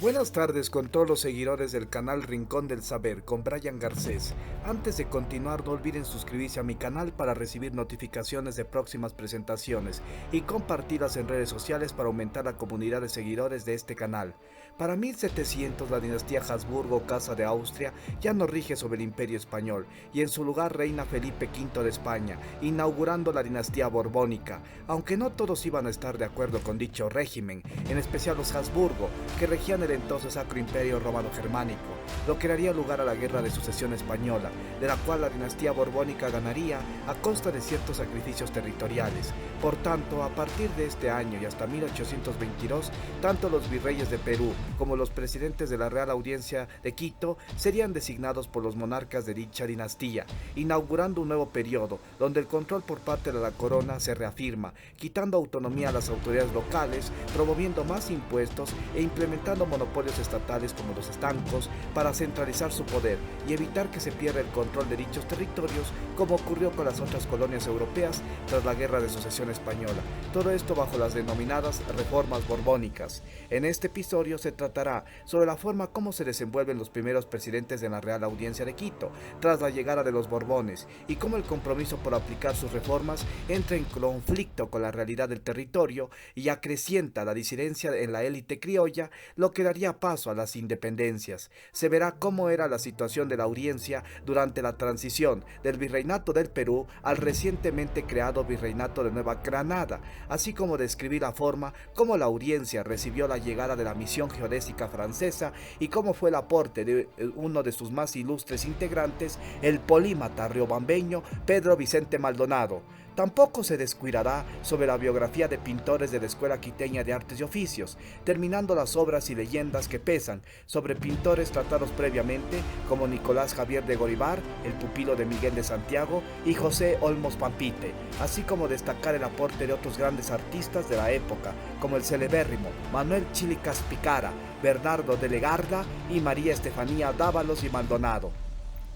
Buenas tardes con todos los seguidores del canal Rincón del Saber con Brian Garcés. Antes de continuar, no olviden suscribirse a mi canal para recibir notificaciones de próximas presentaciones y compartirlas en redes sociales para aumentar la comunidad de seguidores de este canal. Para 1700 la dinastía Habsburgo Casa de Austria ya no rige sobre el Imperio Español y en su lugar reina Felipe V de España, inaugurando la dinastía borbónica, aunque no todos iban a estar de acuerdo con dicho régimen, en especial los Habsburgo, que regían el entonces Sacro Imperio Romano-Germánico, lo que daría lugar a la Guerra de Sucesión Española, de la cual la dinastía borbónica ganaría a costa de ciertos sacrificios territoriales. Por tanto, a partir de este año y hasta 1822, tanto los virreyes de Perú como los presidentes de la Real Audiencia de Quito serían designados por los monarcas de dicha dinastía, inaugurando un nuevo periodo donde el control por parte de la corona se reafirma, quitando autonomía a las autoridades locales, promoviendo más impuestos e implementando monopolios estatales como los estancos para centralizar su poder y evitar que se pierda el control de dichos territorios, como ocurrió con las otras colonias europeas tras la Guerra de Sucesión Española. Todo esto bajo las denominadas reformas borbónicas. En este episodio se tratará sobre la forma como se desenvuelven los primeros presidentes de la Real Audiencia de Quito tras la llegada de los Borbones y cómo el compromiso por aplicar sus reformas entra en conflicto con la realidad del territorio y acrecienta la disidencia en la élite criolla, lo que daría paso a las independencias. Se verá cómo era la situación de la audiencia durante la transición del Virreinato del Perú al recientemente creado Virreinato de Nueva Granada, así como describir la forma como la audiencia recibió la llegada de la misión geodésica francesa y cómo fue el aporte de uno de sus más ilustres integrantes, el polímata riobambeño Pedro Vicente Maldonado. Tampoco se descuidará sobre la biografía de pintores de la Escuela Quiteña de Artes y Oficios, terminando las obras y leyendas que pesan sobre pintores tratados previamente como Nicolás Javier de Goribar, el pupilo de Miguel de Santiago, y José Olmos Pampite, así como destacar el aporte de otros grandes artistas de la época, como el celebérrimo Manuel Chilicas Picara, Bernardo de Legarda y María Estefanía Dávalos y Maldonado.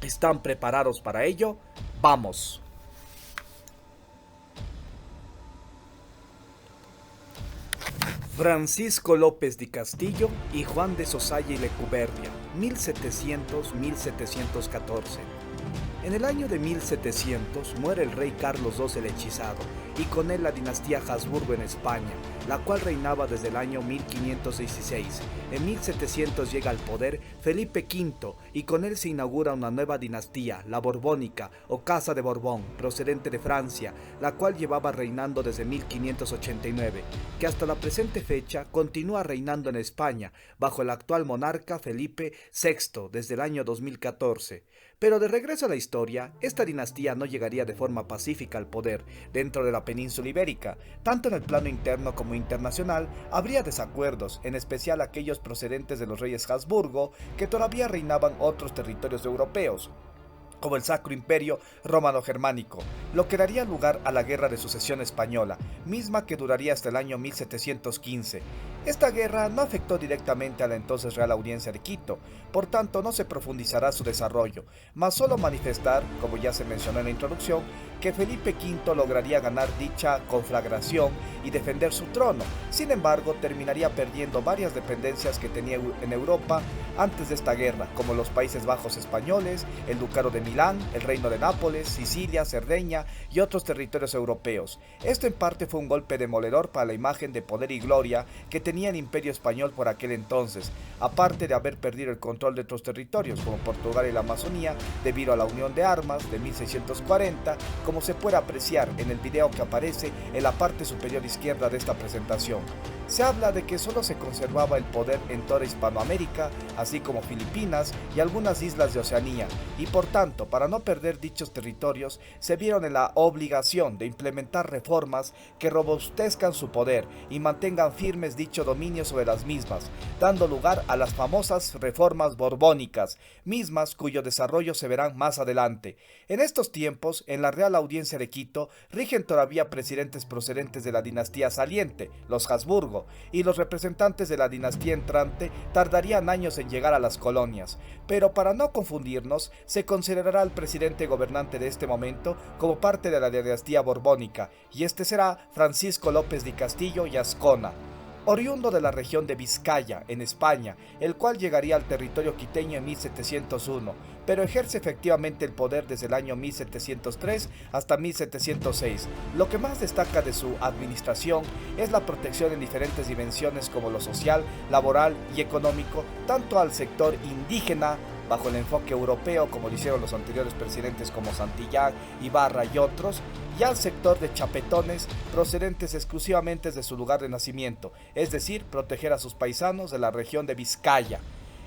¿Están preparados para ello? ¡Vamos! Francisco López de Castillo y Juan de Sosaya y Lecubерria, 1700-1714. En el año de 1700 muere el rey Carlos II el Hechizado y con él la dinastía Habsburgo en España, la cual reinaba desde el año 1516. En 1700 llega al poder Felipe V y con él se inaugura una nueva dinastía, la Borbónica o Casa de Borbón, procedente de Francia, la cual llevaba reinando desde 1589, que hasta la presente fecha continúa reinando en España bajo el actual monarca Felipe VI desde el año 2014. Pero de regreso a la historia, esta dinastía no llegaría de forma pacífica al poder dentro de la península ibérica. Tanto en el plano interno como internacional habría desacuerdos, en especial aquellos procedentes de los reyes Habsburgo que todavía reinaban otros territorios europeos, como el Sacro Imperio Romano-Germánico, lo que daría lugar a la Guerra de Sucesión Española, misma que duraría hasta el año 1715. Esta guerra no afectó directamente a la entonces Real Audiencia de Quito, por tanto no se profundizará su desarrollo, mas solo manifestar, como ya se mencionó en la introducción, que Felipe V lograría ganar dicha conflagración y defender su trono. Sin embargo, terminaría perdiendo varias dependencias que tenía en Europa antes de esta guerra, como los Países Bajos españoles, el Ducado de Milán, el Reino de Nápoles, Sicilia, Cerdeña y otros territorios europeos. Esto en parte fue un golpe demoledor para la imagen de poder y gloria que tenía el Imperio Español por aquel entonces, aparte de haber perdido el control de otros territorios como Portugal y la Amazonía debido a la Unión de Armas de 1640, como se puede apreciar en el video que aparece en la parte superior izquierda de esta presentación. Se habla de que solo se conservaba el poder en toda Hispanoamérica, así como Filipinas y algunas islas de Oceanía, y por tanto, para no perder dichos territorios, se vieron en la obligación de implementar reformas que robustezcan su poder y mantengan firmes dicho dominio sobre las mismas, dando lugar a las famosas reformas borbónicas, mismas cuyo desarrollo se verán más adelante. En estos tiempos, en la Real Audiencia de Quito, rigen todavía presidentes procedentes de la dinastía saliente, los Habsburgo, y los representantes de la dinastía entrante tardarían años en llegar a las colonias, pero para no confundirnos, se considerará al presidente gobernante de este momento como parte de la dinastía borbónica, y este será Francisco López de Castillo y Ascona. oriundo de la región de Vizcaya, en España, el cual llegaría al territorio quiteño en 1701, pero ejerce efectivamente el poder desde el año 1703 hasta 1706. Lo que más destaca de su administración es la protección en diferentes dimensiones como lo social, laboral y económico, tanto al sector indígena, bajo el enfoque europeo, como lo hicieron los anteriores presidentes como Santillán, Ibarra y otros, y al sector de chapetones procedentes exclusivamente de su lugar de nacimiento, es decir, proteger a sus paisanos de la región de Vizcaya.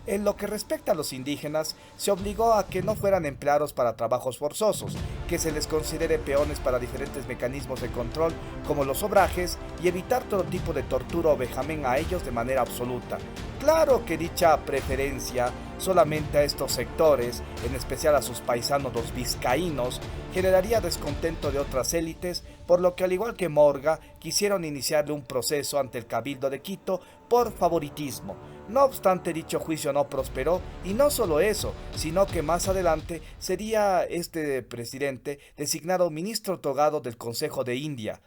En lo que respecta a los indígenas, se obligó a que no fueran empleados para trabajos forzosos, que se les considere peones para diferentes mecanismos de control como los obrajes y evitar todo tipo de tortura o vejamen a ellos de manera absoluta. Claro que dicha preferencia solamente a estos sectores, en especial a sus paisanos los vizcaínos, generaría descontento de otras élites, por lo que al igual que Morga, quisieron iniciarle un proceso ante el Cabildo de Quito por favoritismo. No obstante, dicho juicio no prosperó, y no solo eso, sino que más adelante sería este presidente designado ministro togado del Consejo de India,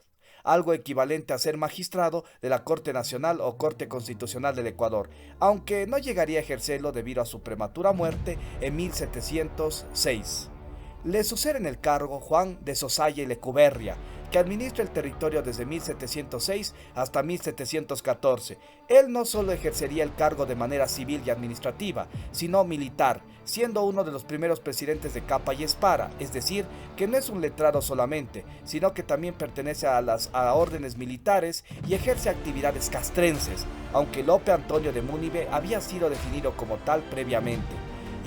algo equivalente a ser magistrado de la Corte Nacional o Corte Constitucional del Ecuador, aunque no llegaría a ejercerlo debido a su prematura muerte en 1706. Le sucede en el cargo Juan de Sosaya y Lecumberri, que administra el territorio desde 1706 hasta 1714. Él no solo ejercería el cargo de manera civil y administrativa, sino militar, siendo uno de los primeros presidentes de capa y espada, es decir, que no es un letrado solamente, sino que también pertenece a órdenes militares y ejerce actividades castrenses, aunque Lope Antonio de Munive había sido definido como tal previamente.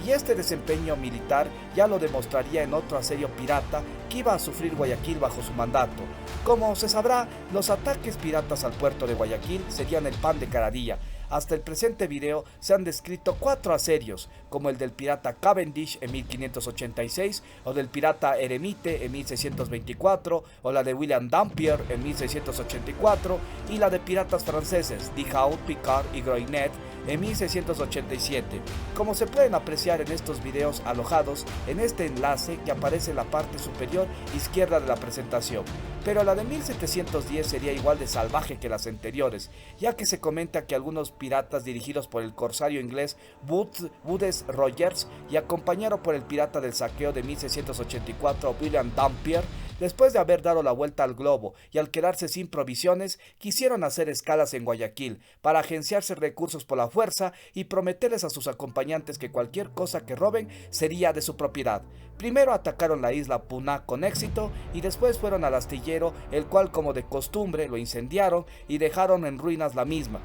Y este desempeño militar ya lo demostraría en otro asedio pirata que iba a sufrir Guayaquil bajo su mandato. Como se sabrá, los ataques piratas al puerto de Guayaquil serían el pan de cada día. Hasta el presente video se han descrito 4 asedios, como el del pirata Cavendish en 1586, o del pirata Eremite en 1624, o la de William Dampier en 1684, y la de piratas franceses Dijaut, Picard y Groinet en 1687, como se pueden apreciar en estos videos alojados en este enlace que aparece en la parte superior izquierda de la presentación. Pero la de 1710 sería igual de salvaje que las anteriores, ya que se comenta que algunos piratas dirigidos por el corsario inglés Woodes Rogers y acompañado por el pirata del saqueo de 1684 William Dampier, después de haber dado la vuelta al globo y al quedarse sin provisiones, quisieron hacer escalas en Guayaquil para agenciarse recursos por la fuerza y prometerles a sus acompañantes que cualquier cosa que roben sería de su propiedad. Primero atacaron la isla Puná con éxito y después fueron al astillero, el cual como de costumbre lo incendiaron y dejaron en ruinas la misma.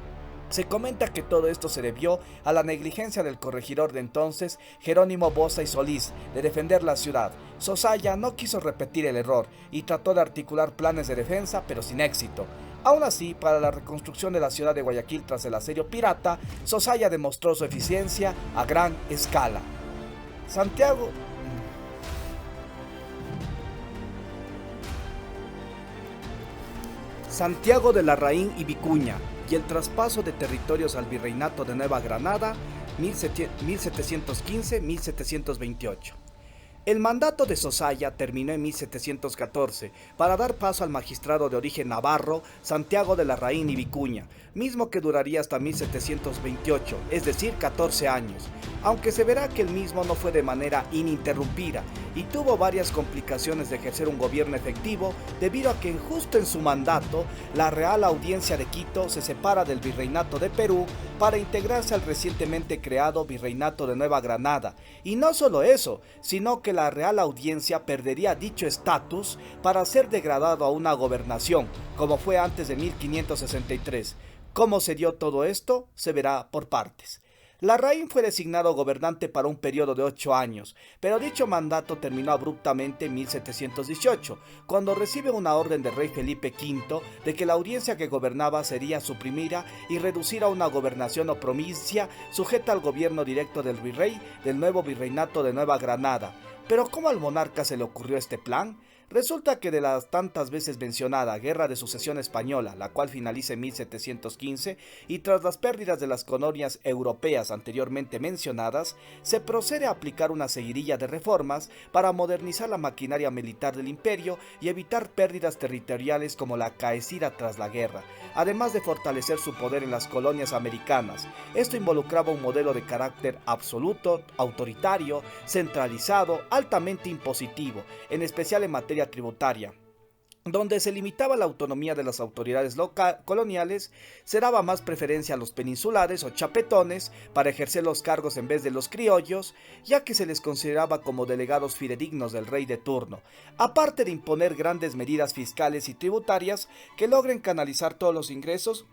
Se comenta que todo esto se debió a la negligencia del corregidor de entonces, Jerónimo Boza y Solís, de defender la ciudad. Sosaya no quiso repetir el error y trató de articular planes de defensa, pero sin éxito. Aún así, para la reconstrucción de la ciudad de Guayaquil tras el asedio pirata, Sosaya demostró su eficiencia a gran escala. Santiago de Larraín y Vicuña y el traspaso de territorios al Virreinato de Nueva Granada 1715-1728. El mandato de Sosaya terminó en 1714 para dar paso al magistrado de origen navarro Santiago de Larraín y Vicuña, mismo que duraría hasta 1728, es decir, 14 años, aunque se verá que el mismo no fue de manera ininterrumpida y tuvo varias complicaciones de ejercer un gobierno efectivo debido a que justo en su mandato la Real Audiencia de Quito se separa del Virreinato de Perú para integrarse al recientemente creado Virreinato de Nueva Granada, y no solo eso, sino que la Real Audiencia perdería dicho estatus para ser degradado a una gobernación, como fue antes de 1563. ¿Cómo se dio todo esto? Se verá por partes. Larraín fue designado gobernante para un periodo de 8 años, pero dicho mandato terminó abruptamente en 1718, cuando recibe una orden del rey Felipe V de que la audiencia que gobernaba sería suprimida y reducida a una gobernación o provincia sujeta al gobierno directo del virrey del nuevo virreinato de Nueva Granada. Pero ¿cómo al monarca se le ocurrió este plan? Resulta que de la tantas veces mencionada Guerra de Sucesión Española, la cual finaliza en 1715, y tras las pérdidas de las colonias europeas anteriormente mencionadas, se procede a aplicar una seguidilla de reformas para modernizar la maquinaria militar del imperio y evitar pérdidas territoriales como la acaecida tras la guerra, además de fortalecer su poder en las colonias americanas. Esto involucraba un modelo de carácter absoluto, autoritario, centralizado, altamente impositivo, en especial en materia tributaria, donde se limitaba la autonomía de las autoridades coloniales, se daba más preferencia a los peninsulares o chapetones para ejercer los cargos en vez de los criollos, ya que se les consideraba como delegados fidedignos del rey de turno, aparte de imponer grandes medidas fiscales y tributarias que logren canalizar todos los ingresos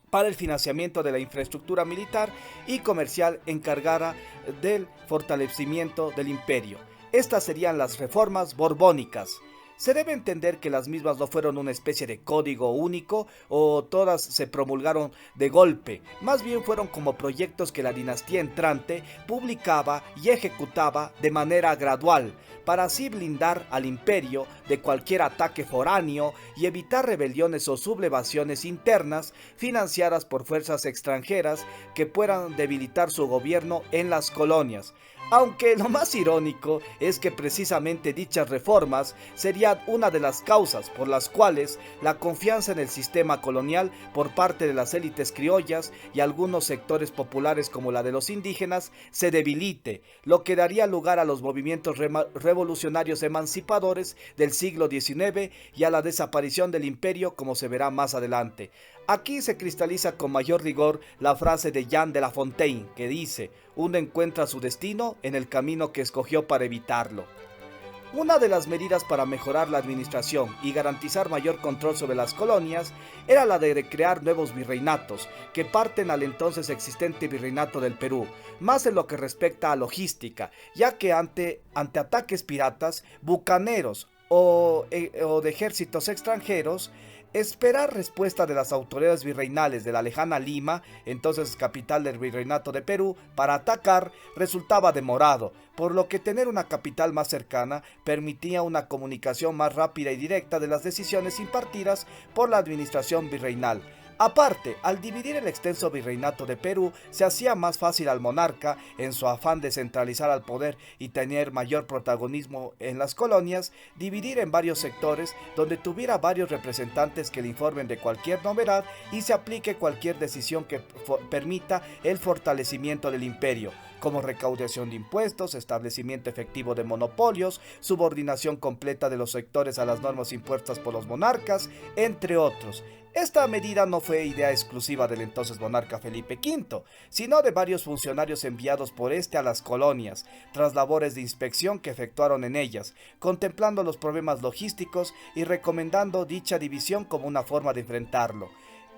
para el financiamiento de la infraestructura militar y comercial encargada del fortalecimiento del imperio. Estas serían las reformas borbónicas. Se debe entender que las mismas no fueron una especie de código único o todas se promulgaron de golpe, más bien fueron como proyectos que la dinastía entrante publicaba y ejecutaba de manera gradual, para así blindar al imperio de cualquier ataque foráneo y evitar rebeliones o sublevaciones internas financiadas por fuerzas extranjeras que puedan debilitar su gobierno en las colonias. Aunque lo más irónico es que precisamente dichas reformas serían una de las causas por las cuales la confianza en el sistema colonial por parte de las élites criollas y algunos sectores populares como la de los indígenas se debilite, lo que daría lugar a los movimientos revolucionarios emancipadores del siglo XIX y a la desaparición del imperio, como se verá más adelante. Aquí se cristaliza con mayor rigor la frase de Jean de La Fontaine, que dice: uno encuentra su destino en el camino que escogió para evitarlo. Una de las medidas para mejorar la administración y garantizar mayor control sobre las colonias era la de crear nuevos virreinatos, que parten al entonces existente Virreinato del Perú, más en lo que respecta a logística, ya que ante ataques piratas, bucaneros o de ejércitos extranjeros, esperar respuesta de las autoridades virreinales de la lejana Lima, entonces capital del Virreinato de Perú, para atacar resultaba demorado, por lo que tener una capital más cercana permitía una comunicación más rápida y directa de las decisiones impartidas por la administración virreinal. Aparte, al dividir el extenso virreinato de Perú, se hacía más fácil al monarca, en su afán de centralizar al poder y tener mayor protagonismo en las colonias, dividir en varios sectores donde tuviera varios representantes que le informen de cualquier novedad y se aplique cualquier decisión que permita el fortalecimiento del imperio, como recaudación de impuestos, establecimiento efectivo de monopolios, subordinación completa de los sectores a las normas impuestas por los monarcas, entre otros. Esta medida no fue idea exclusiva del entonces monarca Felipe V, sino de varios funcionarios enviados por este a las colonias, tras labores de inspección que efectuaron en ellas, contemplando los problemas logísticos y recomendando dicha división como una forma de enfrentarlo.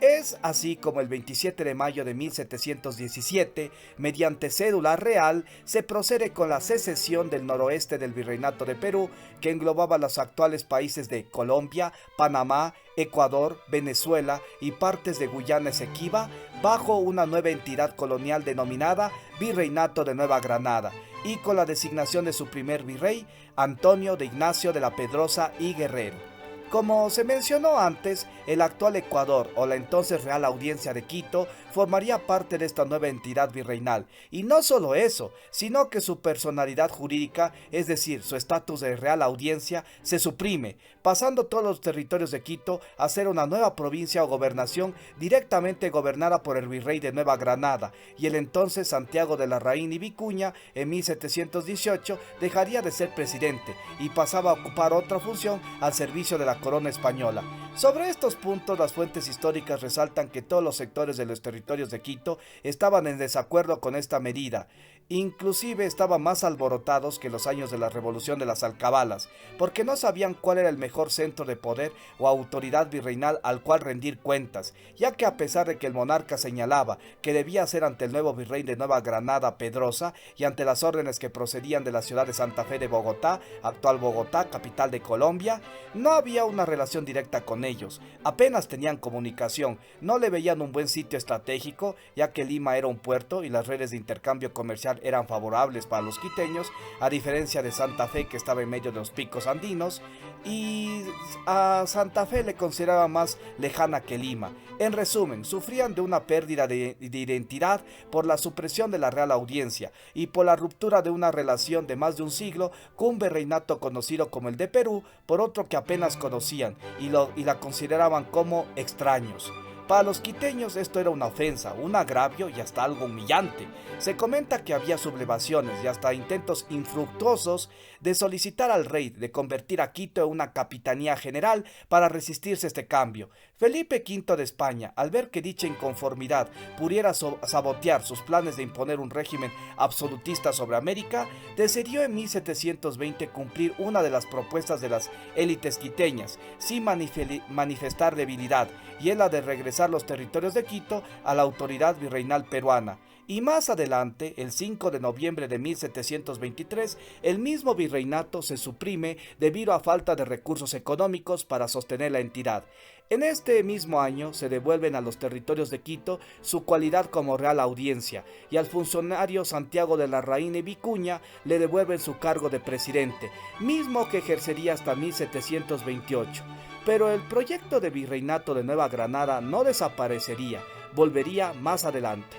Es así como el 27 de mayo de 1717, mediante cédula real, se procede con la secesión del noroeste del Virreinato de Perú, que englobaba los actuales países de Colombia, Panamá, Ecuador, Venezuela y partes de Guyana Esequiba, bajo una nueva entidad colonial denominada Virreinato de Nueva Granada, y con la designación de su primer virrey, Antonio de Ignacio de la Pedrosa y Guerrero. Como se mencionó antes, el actual Ecuador o la entonces Real Audiencia de Quito formaría parte de esta nueva entidad virreinal, y no solo eso, sino que su personalidad jurídica, es decir, su estatus de Real Audiencia, se suprime, pasando todos los territorios de Quito a ser una nueva provincia o gobernación directamente gobernada por el virrey de Nueva Granada, y el entonces Santiago de Larraín y Vicuña, en 1718, dejaría de ser presidente y pasaba a ocupar otra función al servicio de la corona española. Sobre estos puntos, las fuentes históricas resaltan que todos los sectores de los territorios de Quito estaban en desacuerdo con esta medida. Inclusive estaban más alborotados que los años de la Revolución de las Alcabalas, porque no sabían cuál era el mejor centro de poder o autoridad virreinal al cual rendir cuentas, ya que a pesar de que el monarca señalaba que debía ser ante el nuevo virrey de Nueva Granada, Pedrosa, y ante las órdenes que procedían de la ciudad de Santa Fe de Bogotá, actual Bogotá, capital de Colombia, no había una relación directa con con ellos. Apenas tenían comunicación, no le veían un buen sitio estratégico, ya que Lima era un puerto y las redes de intercambio comercial eran favorables para los quiteños, a diferencia de Santa Fe, que estaba en medio de los picos andinos, y a Santa Fe le consideraba más lejana que Lima. En resumen, sufrían de una pérdida de identidad por la supresión de la Real Audiencia y por la ruptura de una relación de más de un siglo con un virreinato conocido como el de Perú, por otro que apenas conocían y la consideraban como extraños. Para los quiteños esto era una ofensa, un agravio y hasta algo humillante. Se comenta que había sublevaciones y hasta intentos infructuosos de solicitar al rey de convertir a Quito en una capitanía general para resistirse a este cambio. Felipe V de España, al ver que dicha inconformidad pudiera sabotear sus planes de imponer un régimen absolutista sobre América, decidió en 1720 cumplir una de las propuestas de las élites quiteñas, sin manifestar debilidad, y es la de regresar los territorios de Quito a la autoridad virreinal peruana. Y más adelante, el 5 de noviembre de 1723, el mismo virreinato se suprime debido a falta de recursos económicos para sostener la entidad. En este mismo año se devuelven a los territorios de Quito su cualidad como Real Audiencia, y al funcionario Santiago de Larraín y Vicuña le devuelven su cargo de presidente, mismo que ejercería hasta 1728. Pero el proyecto de virreinato de Nueva Granada no desaparecería, volvería más adelante.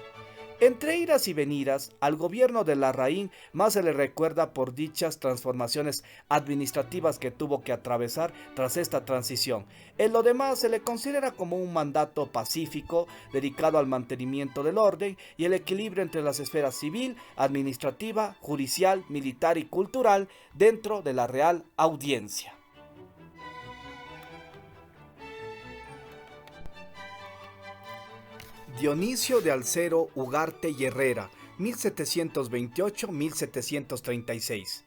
Entre iras y venidas, al gobierno de Larraín más se le recuerda por dichas transformaciones administrativas que tuvo que atravesar tras esta transición. En lo demás se le considera como un mandato pacífico dedicado al mantenimiento del orden y el equilibrio entre las esferas civil, administrativa, judicial, militar y cultural dentro de la Real Audiencia. Dionisio de Alcero Ugarte y Herrera, 1728-1736.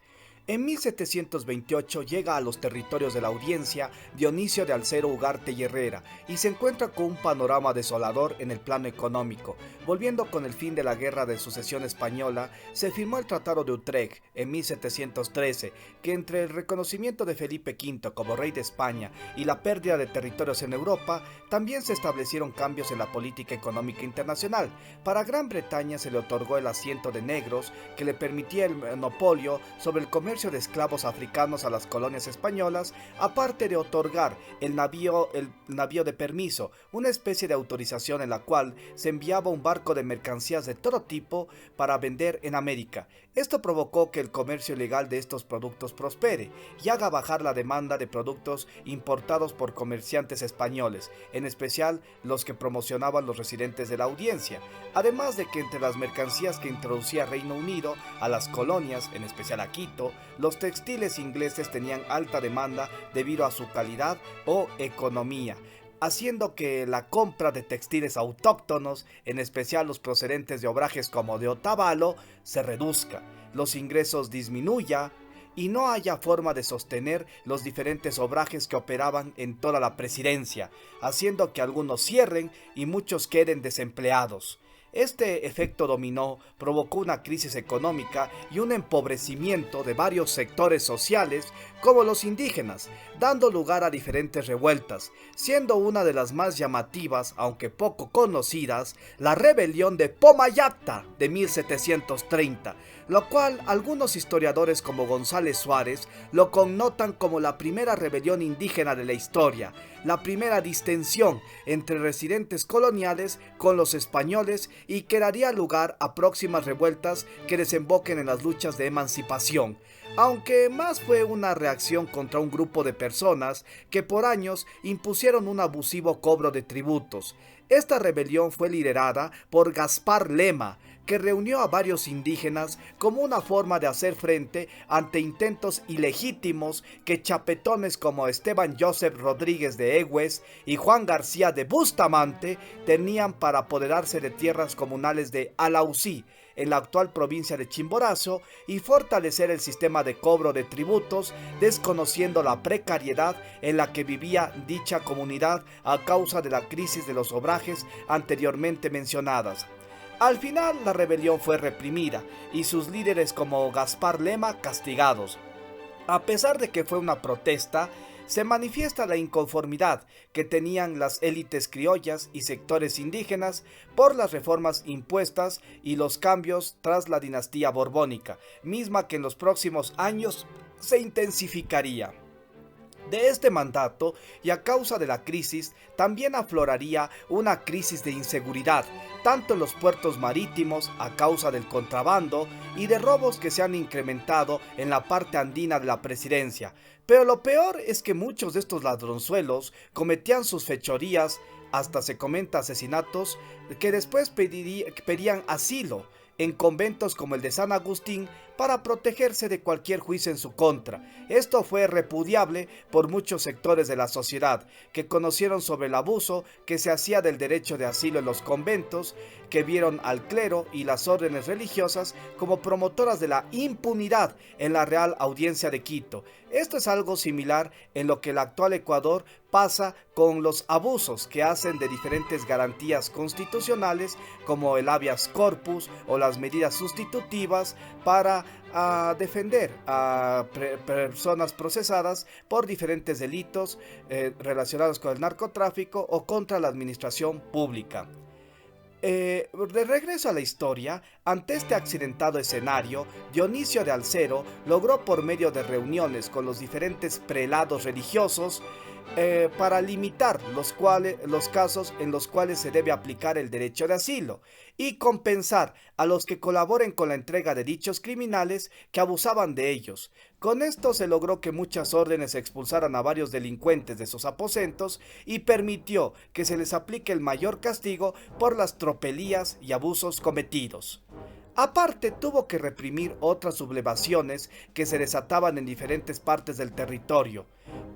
En 1728 llega a los territorios de la Audiencia Dionisio de Alcero Ugarte y Herrera y se encuentra con un panorama desolador en el plano económico. Volviendo con el fin de la Guerra de Sucesión Española, se firmó el Tratado de Utrecht en 1713, que entre el reconocimiento de Felipe V como rey de España y la pérdida de territorios en Europa, también se establecieron cambios en la política económica internacional. Para Gran Bretaña se le otorgó el asiento de negros, que le permitía el monopolio sobre el comercio de esclavos africanos a las colonias españolas, aparte de otorgar el navío de permiso, una especie de autorización en la cual se enviaba un barco de mercancías de todo tipo para vender en América. Esto provocó que el comercio ilegal de estos productos prospere y haga bajar la demanda de productos importados por comerciantes españoles, en especial los que promocionaban los residentes de la Audiencia. Además de que entre las mercancías que introducía Reino Unido a las colonias, en especial a Quito, los textiles ingleses tenían alta demanda debido a su calidad o economía, haciendo que la compra de textiles autóctonos, en especial los procedentes de obrajes como de Otavalo, se reduzca, los ingresos disminuya y no haya forma de sostener los diferentes obrajes que operaban en toda la presidencia, haciendo que algunos cierren y muchos queden desempleados. Este efecto dominó provocó una crisis económica y un empobrecimiento de varios sectores sociales como los indígenas, dando lugar a diferentes revueltas, siendo una de las más llamativas, aunque poco conocidas, la rebelión de Pomayacta de 1730, lo cual algunos historiadores como González Suárez lo connotan como la primera rebelión indígena de la historia, la primera distensión entre residentes coloniales con los españoles y que daría lugar a próximas revueltas que desemboquen en las luchas de emancipación, aunque más fue una reacción contra un grupo de personas que por años impusieron un abusivo cobro de tributos. Esta rebelión fue liderada por Gaspar Lema, que reunió a varios indígenas como una forma de hacer frente ante intentos ilegítimos que chapetones como Esteban Joseph Rodríguez de Egues y Juan García de Bustamante tenían para apoderarse de tierras comunales de Alausí, en la actual provincia de Chimborazo, y fortalecer el sistema de cobro de tributos, desconociendo la precariedad en la que vivía dicha comunidad a causa de la crisis de los obrajes anteriormente mencionadas. Al final la rebelión fue reprimida y sus líderes como Gaspar Lema castigados. A pesar de que fue una protesta, se manifiesta la inconformidad que tenían las élites criollas y sectores indígenas por las reformas impuestas y los cambios tras la dinastía borbónica, misma que en los próximos años se intensificaría. De este mandato y a causa de la crisis, también afloraría una crisis de inseguridad, tanto en los puertos marítimos a causa del contrabando y de robos que se han incrementado en la parte andina de la presidencia. Pero lo peor es que muchos de estos ladronzuelos cometían sus fechorías, hasta se comenta asesinatos, que después pedían asilo en conventos como el de San Agustín para protegerse de cualquier juicio en su contra. Esto fue repudiable por muchos sectores de la sociedad que conocieron sobre el abuso que se hacía del derecho de asilo en los conventos, que vieron al clero y las órdenes religiosas como promotoras de la impunidad en la Real Audiencia de Quito. Esto es algo similar en lo que el actual Ecuador pasa con los abusos que hacen de diferentes garantías constitucionales como el habeas corpus o las medidas sustitutivas para defender a personas procesadas por diferentes delitos relacionados con el narcotráfico o contra la administración pública. De regreso a la historia, ante este accidentado escenario, Dionisio de Alcero logró por medio de reuniones con los diferentes prelados religiosos para limitar los casos en los cuales se debe aplicar el derecho de asilo y compensar a los que colaboren con la entrega de dichos criminales que abusaban de ellos. Con esto se logró que muchas órdenes expulsaran a varios delincuentes de sus aposentos y permitió que se les aplique el mayor castigo por las tropelías y abusos cometidos. Aparte, tuvo que reprimir otras sublevaciones que se desataban en diferentes partes del territorio,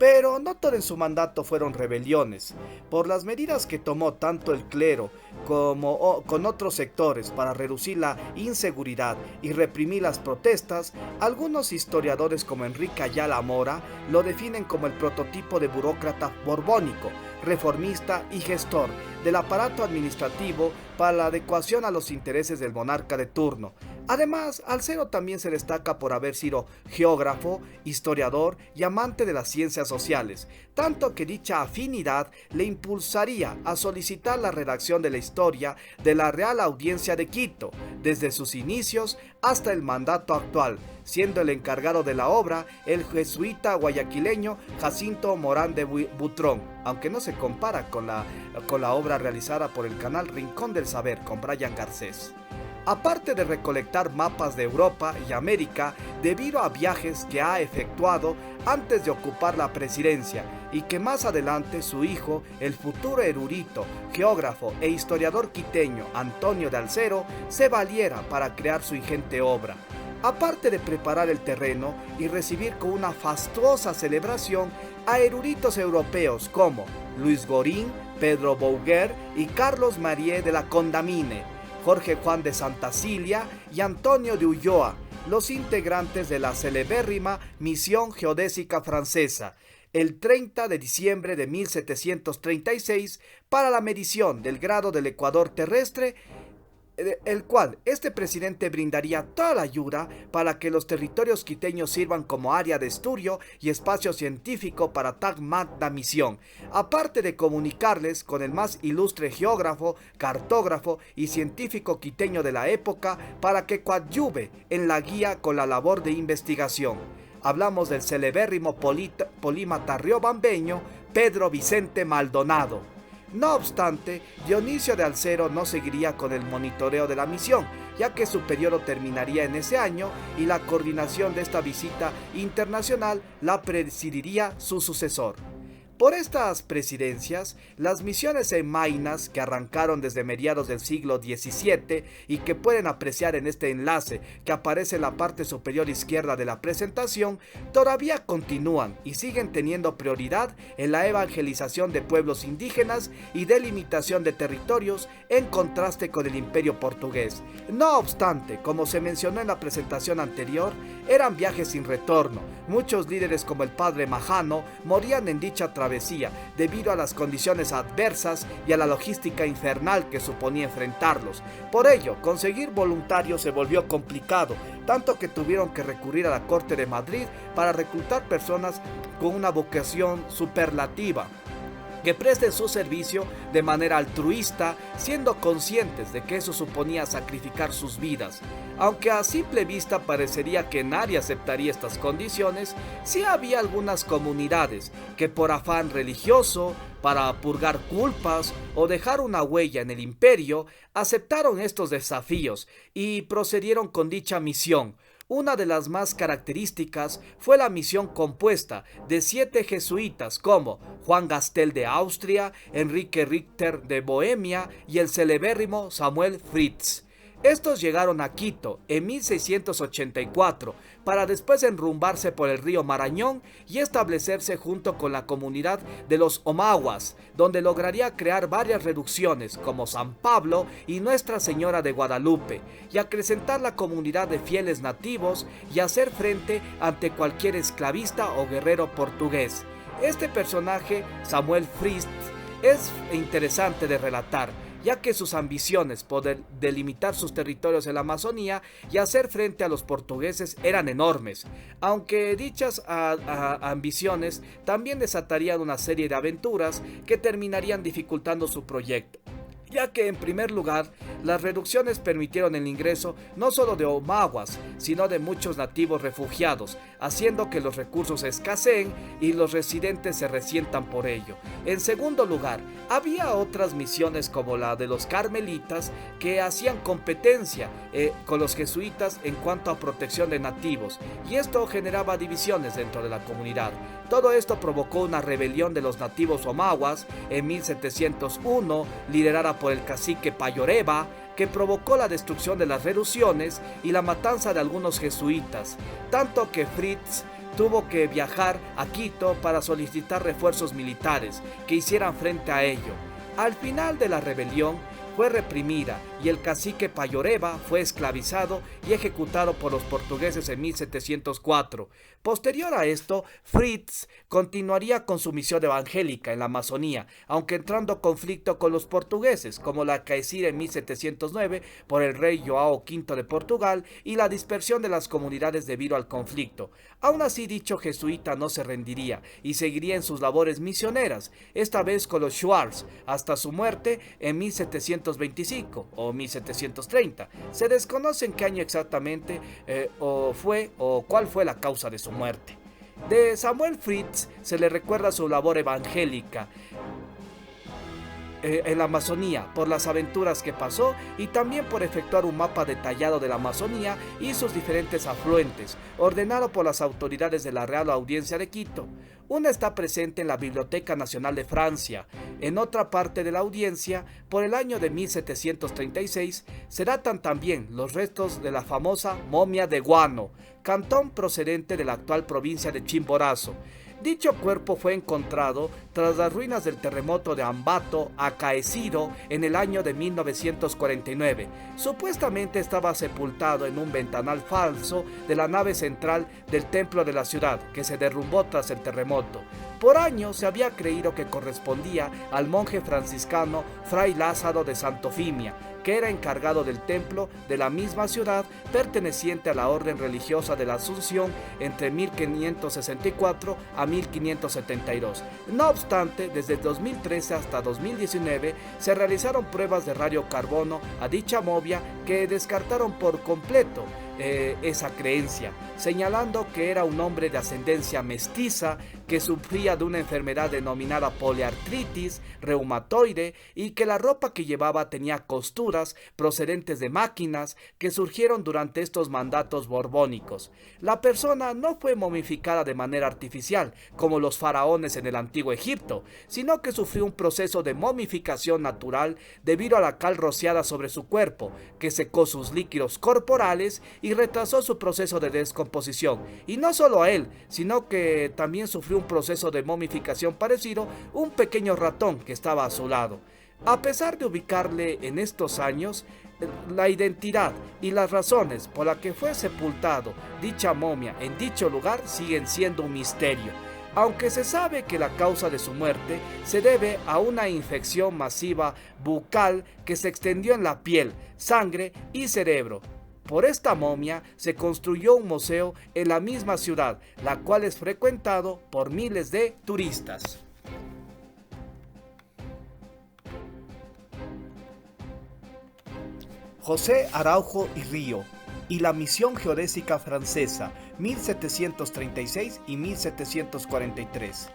pero no todo en su mandato fueron rebeliones. Por las medidas que tomó tanto el clero como con otros sectores para reducir la inseguridad y reprimir las protestas, algunos historiadores como Enrique Ayala Mora lo definen como el prototipo de burócrata borbónico, reformista y gestor del aparato administrativo para la adecuación a los intereses del monarca de turno. Además, Alcero también se destaca por haber sido geógrafo, historiador y amante de las ciencias sociales, tanto que dicha afinidad le impulsaría a solicitar la redacción de la historia de la Real Audiencia de Quito, desde sus inicios hasta el mandato actual, siendo el encargado de la obra el jesuita guayaquileño Jacinto Morán de Butrón, aunque no se compara con la obra realizada por el canal Rincón del Saber con Brian Garcés. Aparte de recolectar mapas de Europa y América debido a viajes que ha efectuado antes de ocupar la presidencia y que más adelante su hijo, el futuro erudito, geógrafo e historiador quiteño Antonio de Alcero, se valiera para crear su ingente obra. Aparte de preparar el terreno y recibir con una fastuosa celebración a eruditos europeos como Luis Gorín, Pedro Bouguer y Carlos Marie de la Condamine, Jorge Juan de Santacilia y Antonio de Ulloa, los integrantes de la celebérrima Misión Geodésica Francesa, el 30 de diciembre de 1736 para la medición del grado del ecuador terrestre, el cual este presidente brindaría toda la ayuda para que los territorios quiteños sirvan como área de estudio y espacio científico para tan magna misión, aparte de comunicarles con el más ilustre geógrafo, cartógrafo y científico quiteño de la época para que coadyuve en la guía con la labor de investigación. Hablamos del celebérrimo polímata riobambeño Pedro Vicente Maldonado. No obstante, Dionisio de Alcero no seguiría con el monitoreo de la misión, ya que su periodo terminaría en ese año y la coordinación de esta visita internacional la presidiría su sucesor. Por estas presidencias, las misiones en Maynas, que arrancaron desde mediados del siglo XVII y que pueden apreciar en este enlace que aparece en la parte superior izquierda de la presentación, todavía continúan y siguen teniendo prioridad en la evangelización de pueblos indígenas y delimitación de territorios en contraste con el imperio portugués. No obstante, como se mencionó en la presentación anterior, eran viajes sin retorno. Muchos líderes como el padre Majano morían en dicha travesía travesía debido a las condiciones adversas y a la logística infernal que suponía enfrentarlos. Por ello, conseguir voluntarios se volvió complicado, tanto que tuvieron que recurrir a la Corte de Madrid para reclutar personas con una vocación superlativa, que presten su servicio de manera altruista, siendo conscientes de que eso suponía sacrificar sus vidas. Aunque a simple vista parecería que nadie aceptaría estas condiciones, sí había algunas comunidades que por afán religioso, para purgar culpas o dejar una huella en el imperio, aceptaron estos desafíos y procedieron con dicha misión. Una de las más características fue la misión compuesta de 7 jesuitas como Juan Gastel de Austria, Enrique Richter de Bohemia y el celebérrimo Samuel Fritz. Estos llegaron a Quito en 1684 para después enrumbarse por el río Marañón y establecerse junto con la comunidad de los Omaguas, donde lograría crear varias reducciones como San Pablo y Nuestra Señora de Guadalupe, y acrecentar la comunidad de fieles nativos y hacer frente ante cualquier esclavista o guerrero portugués. Este personaje, Samuel Fritz, es interesante de relatar, ya que sus ambiciones por delimitar sus territorios en la Amazonía y hacer frente a los portugueses eran enormes, aunque dichas ambiciones también desatarían una serie de aventuras que terminarían dificultando su proyecto, ya que en primer lugar las reducciones permitieron el ingreso no solo de omaguas, sino de muchos nativos refugiados, haciendo que los recursos escaseen y los residentes se resientan por ello. En segundo lugar, había otras misiones como la de los carmelitas que hacían competencia con los jesuitas en cuanto a protección de nativos, y esto generaba divisiones dentro de la comunidad. Todo esto provocó una rebelión de los nativos omaguas en 1701, liderada por el cacique Payoreba, que provocó la destrucción de las reducciones y la matanza de algunos jesuitas, tanto que Fritz tuvo que viajar a Quito para solicitar refuerzos militares que hicieran frente a ello. Al final de la rebelión fue reprimida y el cacique Payoreba fue esclavizado y ejecutado por los portugueses en 1704. Posterior a esto, Fritz continuaría con su misión evangélica en la Amazonía, aunque entrando en conflicto con los portugueses, como la acaecida en 1709 por el rey João V de Portugal y la dispersión de las comunidades debido al conflicto. Aún así, dicho jesuita no se rendiría y seguiría en sus labores misioneras, esta vez con los Shuars, hasta su muerte en 1725 o 1730. Se desconoce en qué año exactamente o cuál fue la causa de su muerte. De Samuel Fritz se le recuerda su labor evangélica en la Amazonía, por las aventuras que pasó y también por efectuar un mapa detallado de la Amazonía y sus diferentes afluentes, ordenado por las autoridades de la Real Audiencia de Quito. Una está presente en la Biblioteca Nacional de Francia. En otra parte de la audiencia, por el año de 1736, se datan también los restos de la famosa momia de Guano, cantón procedente de la actual provincia de Chimborazo. Dicho cuerpo fue encontrado tras las ruinas del terremoto de Ambato acaecido en el año de 1949. Supuestamente estaba sepultado en un ventanal falso de la nave central del templo de la ciudad, que se derrumbó tras el terremoto. Por años se había creído que correspondía al monje franciscano Fray Lázaro de Santofimia, que era encargado del templo de la misma ciudad, perteneciente a la orden religiosa de la Asunción entre 1564 a 1572. No obstante, desde 2013 hasta 2019 se realizaron pruebas de radiocarbono a dicha momia que descartaron por completo esa creencia, señalando que era un hombre de ascendencia mestiza que sufría de una enfermedad denominada poliartritis reumatoide y que la ropa que llevaba tenía costuras procedentes de máquinas que surgieron durante estos mandatos borbónicos. La persona no fue momificada de manera artificial como los faraones en el antiguo Egipto, sino que sufrió un proceso de momificación natural debido a la cal rociada sobre su cuerpo, que secó sus líquidos corporales y retrasó su proceso de descomposición. Y no solo a él, sino que también sufrió un proceso de momificación parecido un pequeño ratón que estaba a su lado. A pesar de ubicarle en estos años, la identidad y las razones por las que fue sepultado dicha momia en dicho lugar siguen siendo un misterio. aunque se sabe que la causa de su muerte se debe a una infección masiva bucal que se extendió en la piel, sangre y cerebro. Por esta momia se construyó un museo en la misma ciudad, la cual es frecuentado por miles de turistas. José Araujo y Río y la misión geodésica francesa 1736 y 1743.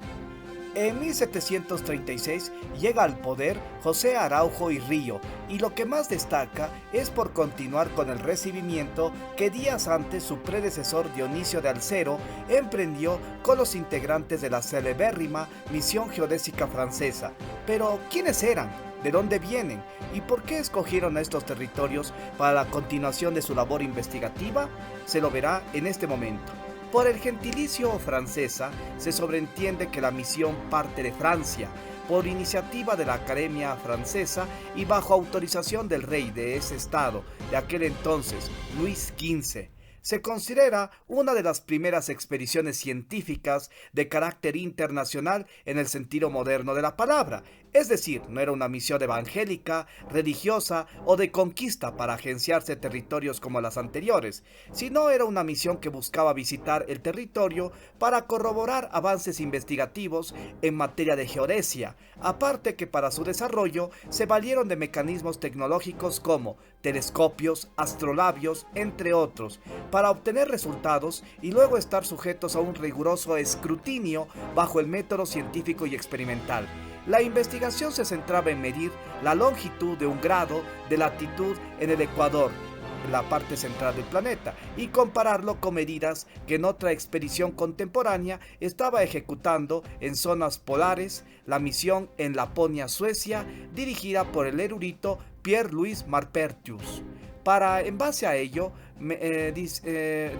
En 1736 llega al poder José Araujo y Río, y lo que más destaca es por continuar con el recibimiento que días antes su predecesor Dionisio de Alcero emprendió con los integrantes de la celebérrima misión geodésica francesa. Pero, ¿quiénes eran? ¿De dónde vienen? ¿Y por qué escogieron estos territorios para la continuación de su labor investigativa? Se lo verá en este momento. Por el gentilicio francesa se sobreentiende que la misión parte de Francia, por iniciativa de la Academia Francesa y bajo autorización del rey de ese estado de aquel entonces, Luis XV. Se considera una de las primeras expediciones científicas de carácter internacional en el sentido moderno de la palabra, es decir, no era una misión evangélica, religiosa o de conquista para agenciarse territorios como las anteriores, sino era una misión que buscaba visitar el territorio para corroborar avances investigativos en materia de geodesia, aparte que para su desarrollo se valieron de mecanismos tecnológicos como telescopios, astrolabios, entre otros, para obtener resultados y luego estar sujetos a un riguroso escrutinio bajo el método científico y experimental. La investigación se centraba en medir la longitud de un grado de latitud en el ecuador, en la parte central del planeta, y compararlo con medidas que en otra expedición contemporánea estaba ejecutando en zonas polares, la misión en Laponia, Suecia, dirigida por el erudito Pierre-Louis Maupertuis, para, en base a ello,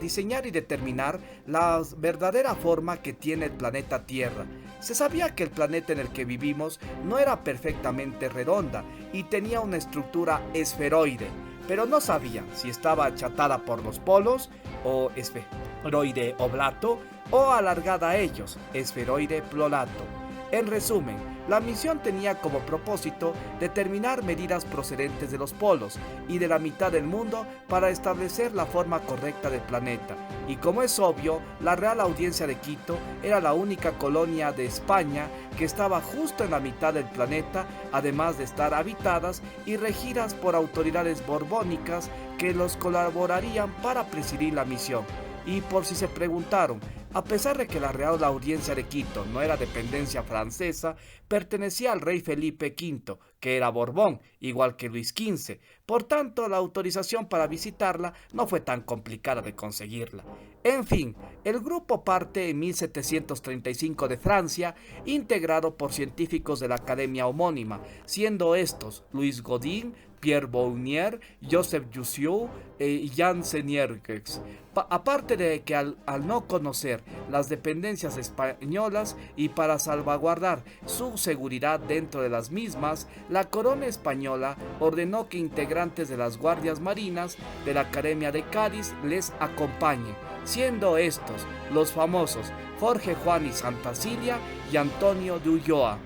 diseñar y determinar la verdadera forma que tiene el planeta Tierra. Se sabía que el planeta en el que vivimos no era perfectamente redonda y tenía una estructura esferoide, pero no sabían si estaba achatada por los polos, o esferoide oblato, o alargada a ellos, esferoide prolato. En resumen, la misión tenía como propósito determinar medidas procedentes de los polos y de la mitad del mundo para establecer la forma correcta del planeta. Y como es obvio, la Real Audiencia de Quito era la única colonia de España que estaba justo en la mitad del planeta, además de estar habitadas y regidas por autoridades borbónicas que los colaborarían para presidir la misión. Y por si se preguntaron, a pesar de que la Real Audiencia de Quito no era dependencia francesa, pertenecía al rey Felipe V, que era Borbón, igual que Luis XV. Por tanto, la autorización para visitarla no fue tan complicada de conseguirla. En fin, el grupo parte en 1735 de Francia, integrado por científicos de la academia homónima, siendo estos Louis Godin, Pierre Bouvier, Joseph Jussieu y Jean Seniergues. Aparte de que al no conocer las dependencias españolas y para salvaguardar su seguridad dentro de las mismas, la corona española ordenó que integrantes de las guardias marinas de la Academia de Cádiz les acompañen, siendo estos los famosos Jorge Juan y Santa Cilia y Antonio de Ulloa.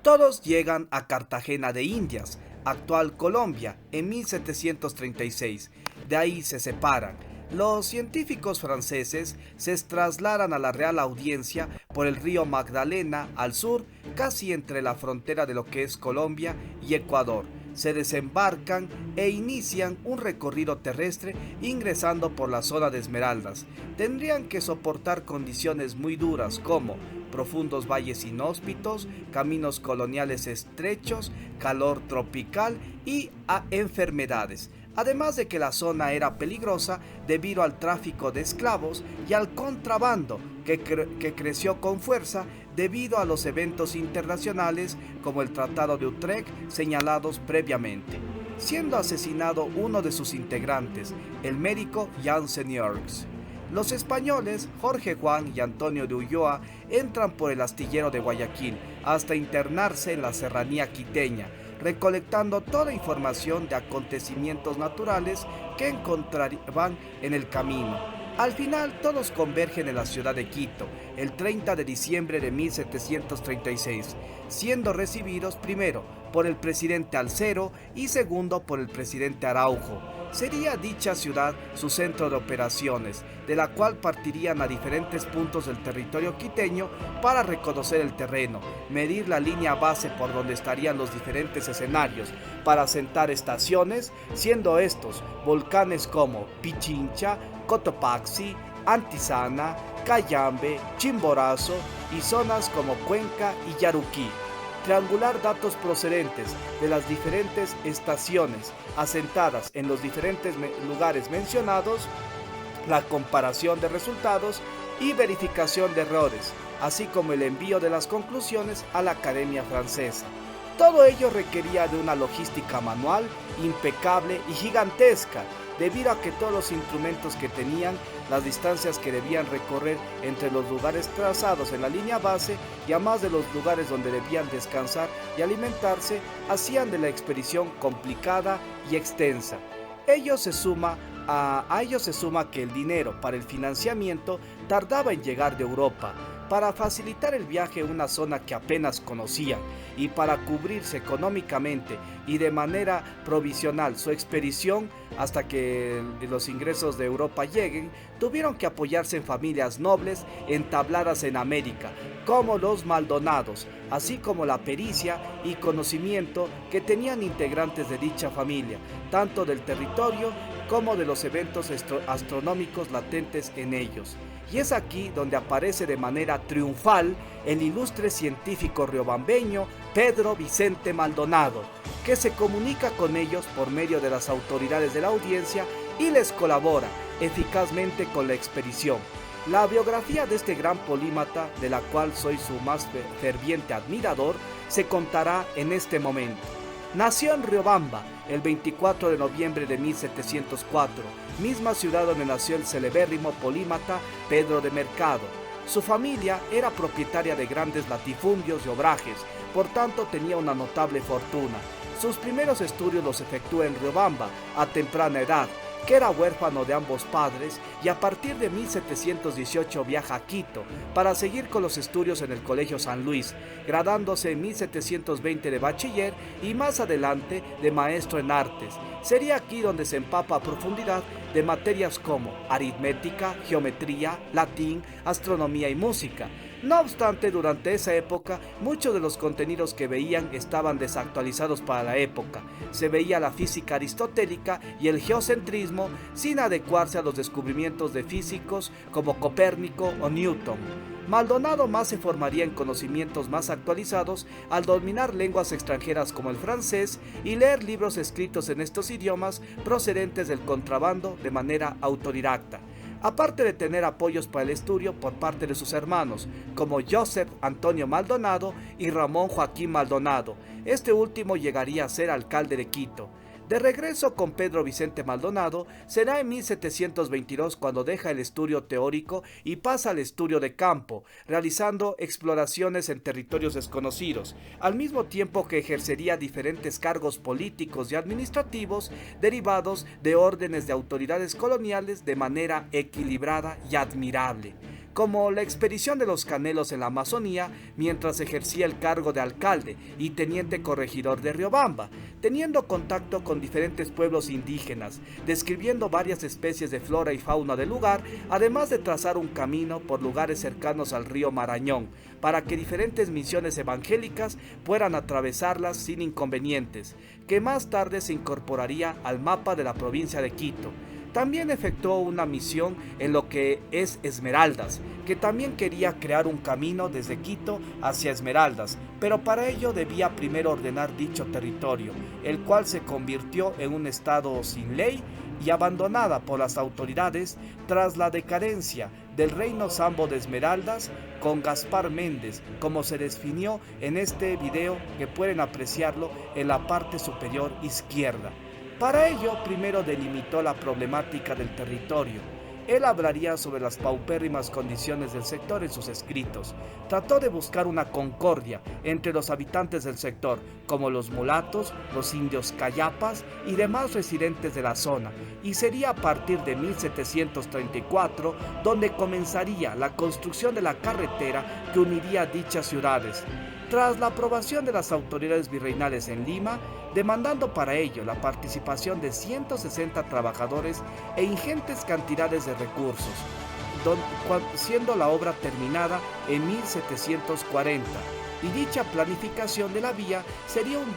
Todos llegan a Cartagena de Indias, actual Colombia, en 1736. De ahí se separan. Los científicos franceses se trasladan a la Real Audiencia por el río Magdalena al sur, casi entre la frontera de lo que es Colombia y Ecuador. Se desembarcan e inician un recorrido terrestre ingresando por la zona de Esmeraldas. Tendrían que soportar condiciones muy duras como profundos valles inhóspitos, caminos coloniales estrechos, calor tropical y enfermedades. Además de que la zona era peligrosa debido al tráfico de esclavos y al contrabando que creció con fuerza debido a los eventos internacionales como el Tratado de Utrecht señalados previamente, siendo asesinado uno de sus integrantes, el médico Jean Seniergues. Los españoles, Jorge Juan y Antonio de Ulloa, entran por el astillero de Guayaquil hasta internarse en la serranía quiteña, recolectando toda información de acontecimientos naturales que encontraban en el camino. Al final todos convergen en la ciudad de Quito, el 30 de diciembre de 1736, siendo recibidos primero por el presidente Alcero y segundo por el presidente Araujo. Sería dicha ciudad su centro de operaciones, de la cual partirían a diferentes puntos del territorio quiteño para reconocer el terreno, medir la línea base por donde estarían los diferentes escenarios, para asentar estaciones, siendo estos volcanes como Pichincha, Cotopaxi, Antisana, Cayambe, Chimborazo y zonas como Cuenca y Yaruquí. Triangular datos procedentes de las diferentes estaciones asentadas en los diferentes lugares mencionados, la comparación de resultados y verificación de errores, así como el envío de las conclusiones a la Academia Francesa. Todo ello requería de una logística manual, impecable y gigantesca, debido a que todos los instrumentos que tenían, las distancias que debían recorrer entre los lugares trazados en la línea base y además de los lugares donde debían descansar y alimentarse, hacían de la expedición complicada y extensa. A ello se suma que el dinero para el financiamiento tardaba en llegar de Europa. Para facilitar el viaje a una zona que apenas conocían y para cubrirse económicamente y de manera provisional su expedición hasta que los ingresos de Europa lleguen, tuvieron que apoyarse en familias nobles entabladas en América, como los Maldonados, así como la pericia y conocimiento que tenían integrantes de dicha familia, tanto del territorio como de los eventos astronómicos latentes en ellos. Y es aquí donde aparece de manera triunfal el ilustre científico riobambeño Pedro Vicente Maldonado, que se comunica con ellos por medio de las autoridades de la audiencia y les colabora eficazmente con la expedición. La biografía de este gran polímata, de la cual soy su más ferviente admirador, se contará en este momento. Nació en Riobamba el 24 de noviembre de 1704, misma ciudad donde nació el celebérrimo polímata Pedro de Mercado. Su familia era propietaria de grandes latifundios y obrajes, por tanto tenía una notable fortuna. Sus primeros estudios los efectuó en Riobamba a temprana edad, que era huérfano de ambos padres, y a partir de 1718 viaja a Quito para seguir con los estudios en el Colegio San Luis, graduándose en 1720 de bachiller y más adelante de maestro en artes. Sería aquí donde se empapa a profundidad de materias como aritmética, geometría, latín, astronomía y música. No obstante, durante esa época, muchos de los contenidos que veían estaban desactualizados para la época. Se veía la física aristotélica y el geocentrismo sin adecuarse a los descubrimientos de físicos como Copérnico o Newton. Maldonado más se formaría en conocimientos más actualizados al dominar lenguas extranjeras como el francés y leer libros escritos en estos idiomas procedentes del contrabando de manera autodidacta. Aparte de tener apoyos para el estudio por parte de sus hermanos, como Joseph Antonio Maldonado y Ramón Joaquín Maldonado. Este último llegaría a ser alcalde de Quito. De regreso con Pedro Vicente Maldonado, será en 1722 cuando deja el estudio teórico y pasa al estudio de campo, realizando exploraciones en territorios desconocidos, al mismo tiempo que ejercería diferentes cargos políticos y administrativos derivados de órdenes de autoridades coloniales de manera equilibrada y admirable, como la expedición de los Canelos en la Amazonía, mientras ejercía el cargo de alcalde y teniente corregidor de Riobamba, teniendo contacto con diferentes pueblos indígenas, describiendo varias especies de flora y fauna del lugar, además de trazar un camino por lugares cercanos al río Marañón, para que diferentes misiones evangélicas puedan atravesarlas sin inconvenientes, que más tarde se incorporaría al mapa de la provincia de Quito. También efectuó una misión en lo que es Esmeraldas, que también quería crear un camino desde Quito hacia Esmeraldas, pero para ello debía primero ordenar dicho territorio, el cual se convirtió en un estado sin ley y abandonada por las autoridades tras la decadencia del reino Sambo de Esmeraldas con Gaspar Méndez, como se definió en este video que pueden apreciarlo en la parte superior izquierda. Para ello, primero delimitó la problemática del territorio, Él hablaría sobre las paupérrimas condiciones del sector en sus escritos. Trató de buscar una concordia entre los habitantes del sector, como los mulatos, los indios cayapas y demás residentes de la zona, y sería a partir de 1734 donde comenzaría la construcción de la carretera que uniría dichas ciudades. Tras la aprobación de las autoridades virreinales en Lima, demandando para ello la participación de 160 trabajadores e ingentes cantidades de recursos, siendo la obra terminada en 1740, y dicha planificación de la vía sería un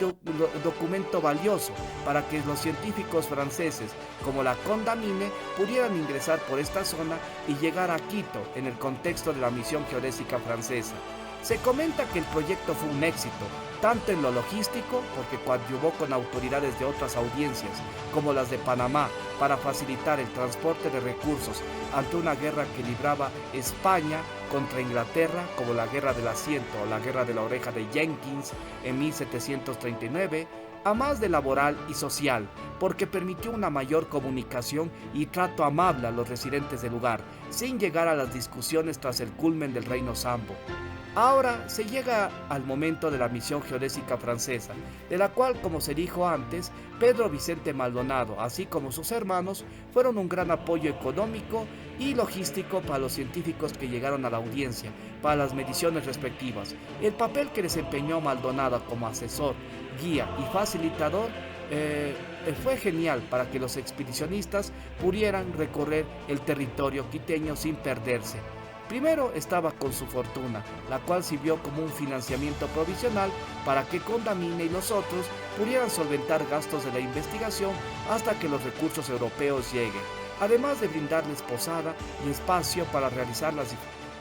documento valioso para que los científicos franceses como la Condamine pudieran ingresar por esta zona y llegar a Quito en el contexto de la misión geodésica francesa. Se comenta que el proyecto fue un éxito, tanto en lo logístico, porque coadyuvó con autoridades de otras audiencias, como las de Panamá, para facilitar el transporte de recursos ante una guerra que libraba España contra Inglaterra, como la Guerra del Asiento o la Guerra de la Oreja de Jenkins en 1739, a más de laboral y social, porque permitió una mayor comunicación y trato amable a los residentes del lugar, sin llegar a las discusiones tras el culmen del Reino Sambo. Ahora se llega al momento de la misión geodésica francesa, de la cual, como se dijo antes, Pedro Vicente Maldonado, así como sus hermanos, fueron un gran apoyo económico y logístico para los científicos que llegaron a la audiencia, para las mediciones respectivas. El papel que desempeñó Maldonado como asesor, guía y facilitador fue genial para que los expedicionistas pudieran recorrer el territorio quiteño sin perderse. Primero estaba con su fortuna, la cual sirvió como un financiamiento provisional para que Condamine y los otros pudieran solventar gastos de la investigación hasta que los recursos europeos lleguen, además de brindarles posada y espacio para realizar las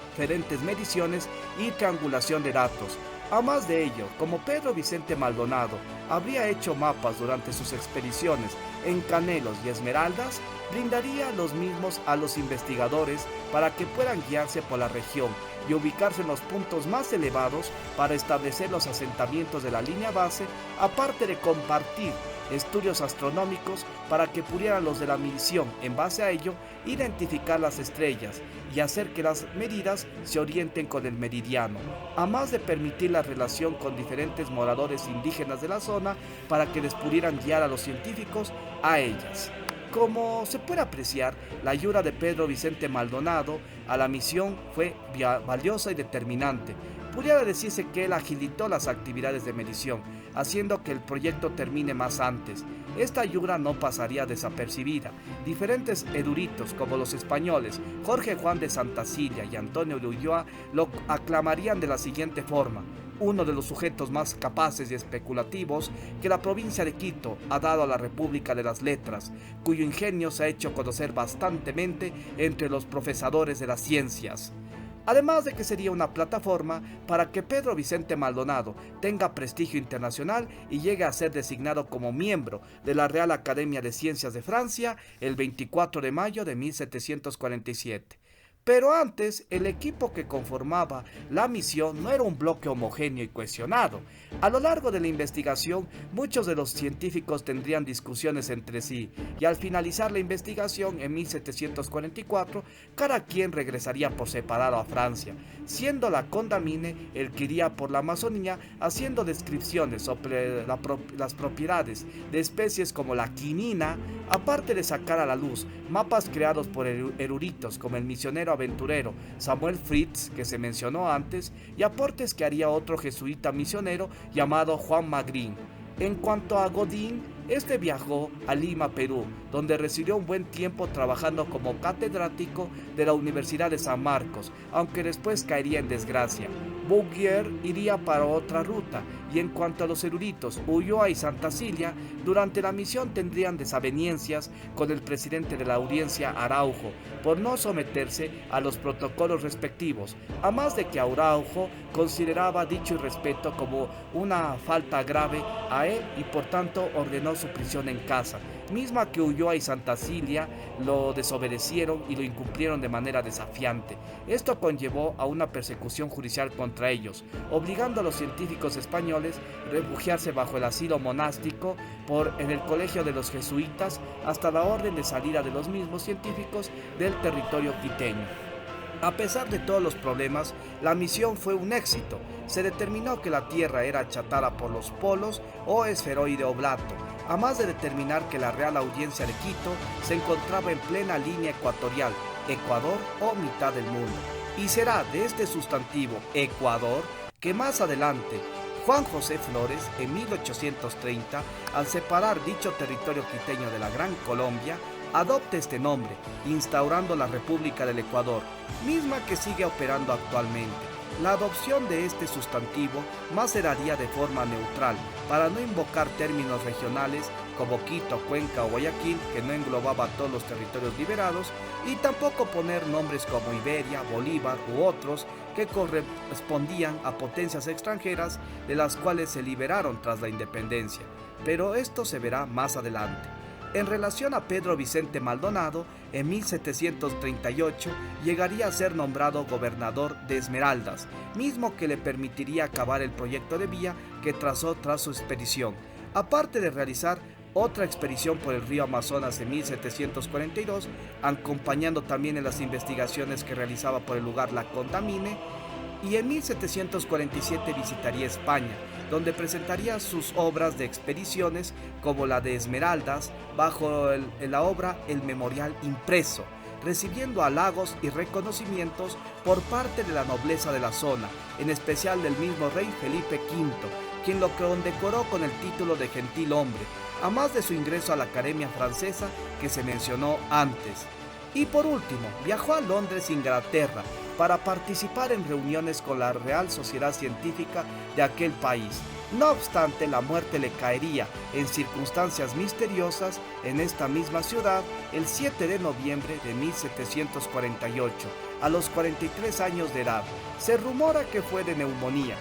diferentes mediciones y triangulación de datos. A más de ello, como Pedro Vicente Maldonado habría hecho mapas durante sus expediciones en Canelos y Esmeraldas, brindaría los mismos a los investigadores para que puedan guiarse por la región y ubicarse en los puntos más elevados para establecer los asentamientos de la línea base, aparte de compartir estudios astronómicos para que pudieran los de la misión, en base a ello, identificar las estrellas y hacer que las medidas se orienten con el meridiano, a más de permitir la relación con diferentes moradores indígenas de la zona para que les pudieran guiar a los científicos a ellas. Como se puede apreciar, la ayuda de Pedro Vicente Maldonado a la misión fue valiosa y determinante. Pudiera decirse que él agilitó las actividades de medición, haciendo que el proyecto termine más antes. Esta ayuda no pasaría desapercibida. Diferentes eruditos como los españoles Jorge Juan de Santacilia y Antonio de Ulloa lo aclamarían de la siguiente forma: uno de los sujetos más capaces y especulativos que la provincia de Quito ha dado a la República de las Letras, cuyo ingenio se ha hecho conocer bastantemente entre los profesadores de las ciencias. Además de que sería una plataforma para que Pedro Vicente Maldonado tenga prestigio internacional y llegue a ser designado como miembro de la Real Academia de Ciencias de Francia el 24 de mayo de 1747. Pero antes, el equipo que conformaba la misión no era un bloque homogéneo y cohesionado. A lo largo de la investigación, muchos de los científicos tendrían discusiones entre sí, y al finalizar la investigación en 1744, cada quien regresaría por separado a Francia, siendo la Condamine el que iría por la Amazonía haciendo descripciones sobre las propiedades de especies como la quinina, aparte de sacar a la luz mapas creados por eruditos como el misionero aventurero Samuel Fritz, que se mencionó antes, y aportes que haría otro jesuita misionero llamado Juan Magrín. En cuanto a Godín, este viajó a Lima, Perú, donde residió un buen tiempo trabajando como catedrático de la Universidad de San Marcos, aunque después caería en desgracia. Bouguer iría para otra ruta, y en cuanto a los eruditos, Ulloa y Santacilia, durante la misión tendrían desavenencias con el presidente de la audiencia, Araujo, por no someterse a los protocolos respectivos, a más de que Araujo consideraba dicho irrespeto como una falta grave a él y por tanto ordenó su prisión en casa, misma que Ulloa y Santa Cilia lo desobedecieron y lo incumplieron de manera desafiante. Esto conllevó a una persecución judicial contra ellos, obligando a los científicos españoles a refugiarse bajo el asilo monástico en el colegio de los jesuitas hasta la orden de salida de los mismos científicos del territorio quiteño. A pesar de todos los problemas, la misión fue un éxito. Se determinó que la Tierra era achatada por los polos o esferoide oblato, a más de determinar que la Real Audiencia de Quito se encontraba en plena línea ecuatorial, Ecuador o mitad del mundo. Y será de este sustantivo Ecuador que más adelante Juan José Flores, en 1830, al separar dicho territorio quiteño de la Gran Colombia, adopta este nombre, instaurando la República del Ecuador, misma que sigue operando actualmente. La adopción de este sustantivo más se daría de forma neutral, para no invocar términos regionales como Quito, Cuenca o Guayaquil, que no englobaba todos los territorios liberados, y tampoco poner nombres como Iberia, Bolívar u otros que correspondían a potencias extranjeras de las cuales se liberaron tras la independencia. Pero esto se verá más adelante. En relación a Pedro Vicente Maldonado, en 1738 llegaría a ser nombrado gobernador de Esmeraldas, mismo que le permitiría acabar el proyecto de vía que trazó tras su expedición, aparte de realizar otra expedición por el río Amazonas en 1742, acompañando también en las investigaciones que realizaba por el lugar la Condamine, y en 1747 visitaría España, donde presentaría sus obras de expediciones como la de Esmeraldas, bajo la obra El Memorial Impreso, recibiendo halagos y reconocimientos por parte de la nobleza de la zona, en especial del mismo rey Felipe V, quien lo condecoró con el título de gentil hombre, a más de su ingreso a la Academia Francesa que se mencionó antes. Y por último, viajó a Londres, Inglaterra, para participar en reuniones con la Real Sociedad Científica de aquel país. No obstante, la muerte le caería en circunstancias misteriosas en esta misma ciudad el 7 de noviembre de 1748, a los 43 años de edad. Se rumora que fue de neumonía,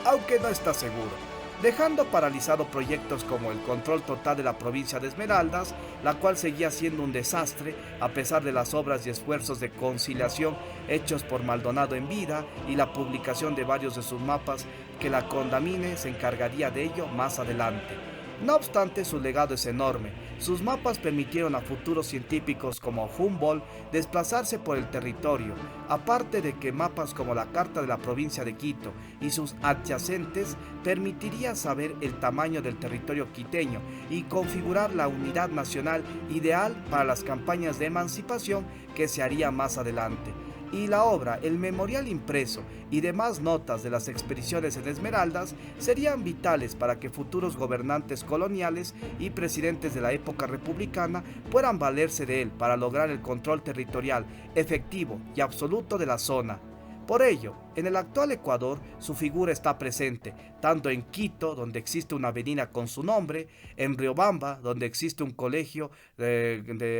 aunque no está seguro, dejando paralizado proyectos como el control total de la provincia de Esmeraldas, la cual seguía siendo un desastre a pesar de las obras y esfuerzos de conciliación hechos por Maldonado en vida y la publicación de varios de sus mapas, que la Condamine se encargaría de ello más adelante. No obstante, su legado es enorme. Sus mapas permitieron a futuros científicos como Humboldt desplazarse por el territorio, aparte de que mapas como la Carta de la Provincia de Quito y sus adyacentes permitiría saber el tamaño del territorio quiteño y configurar la unidad nacional ideal para las campañas de emancipación que se haría más adelante. Y la obra El Memorial Impreso y demás notas de las expediciones en Esmeraldas serían vitales para que futuros gobernantes coloniales y presidentes de la época republicana puedan valerse de él para lograr el control territorial efectivo y absoluto de la zona. Por ello, en el actual Ecuador su figura está presente, tanto en Quito, donde existe una avenida con su nombre, en Riobamba, donde existe un colegio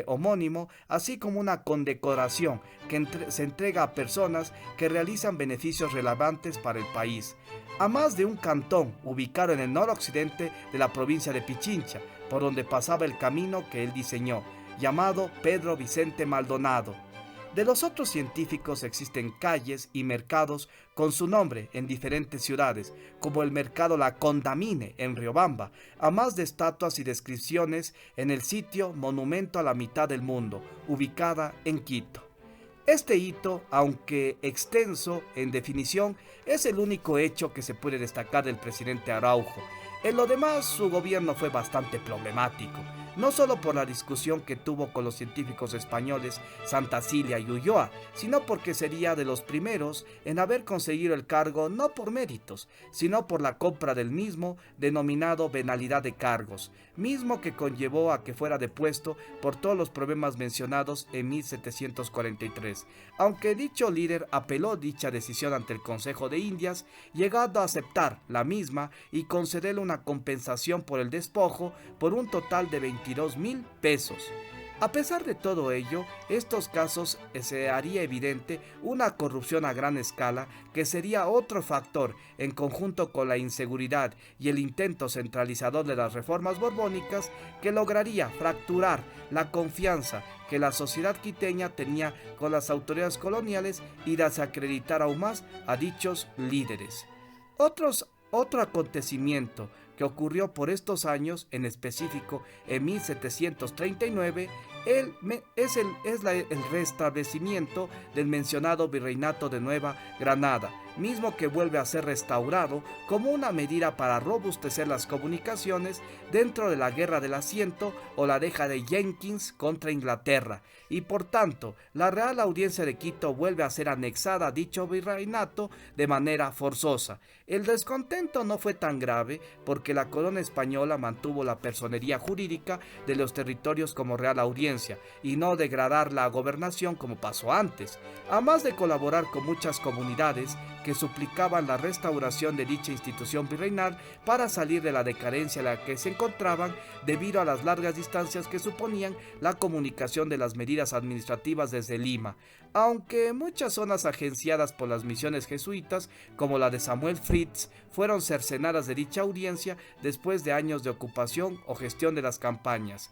homónimo, así como una condecoración que se entrega a personas que realizan beneficios relevantes para el país, a más de un cantón ubicado en el noroccidente de la provincia de Pichincha, por donde pasaba el camino que él diseñó, llamado Pedro Vicente Maldonado. De los otros científicos existen calles y mercados con su nombre en diferentes ciudades, como el mercado La Condamine en Riobamba, a más de estatuas y descripciones en el sitio Monumento a la Mitad del Mundo, ubicada en Quito. Este hito, aunque extenso en definición, es el único hecho que se puede destacar del presidente Araujo. En lo demás, su gobierno fue bastante problemático, no solo por la discusión que tuvo con los científicos españoles Santa Cilia y Ulloa, sino porque sería de los primeros en haber conseguido el cargo no por méritos, sino por la compra del mismo, denominado venalidad de cargos, mismo que conllevó a que fuera depuesto por todos los problemas mencionados en 1743, aunque dicho líder apeló dicha decisión ante el Consejo de Indias, llegando a aceptar la misma y concederle una compensación por el despojo por un total de 22,000 pesos. A pesar de todo ello, estos casos se haría evidente una corrupción a gran escala que sería otro factor, en conjunto con la inseguridad y el intento centralizador de las reformas borbónicas, que lograría fracturar la confianza que la sociedad quiteña tenía con las autoridades coloniales y desacreditar aún más a dichos líderes. Otro acontecimiento que ocurrió por estos años, en específico en 1739, es el restablecimiento del mencionado Virreinato de Nueva Granada, mismo que vuelve a ser restaurado como una medida para robustecer las comunicaciones dentro de la Guerra del Asiento o la deja de Jenkins contra Inglaterra, y por tanto la Real Audiencia de Quito vuelve a ser anexada a dicho virreinato de manera forzosa. El descontento no fue tan grave porque la corona española mantuvo la personería jurídica de los territorios como Real Audiencia y no degradar la gobernación como pasó antes, además de colaborar con muchas comunidades que suplicaban la restauración de dicha institución virreinal para salir de la decadencia en la que se encontraban debido a las largas distancias que suponían la comunicación de las medidas administrativas desde Lima, aunque muchas zonas agenciadas por las misiones jesuitas, como la de Samuel Fritz, fueron cercenadas de dicha audiencia después de años de ocupación o gestión de las campañas.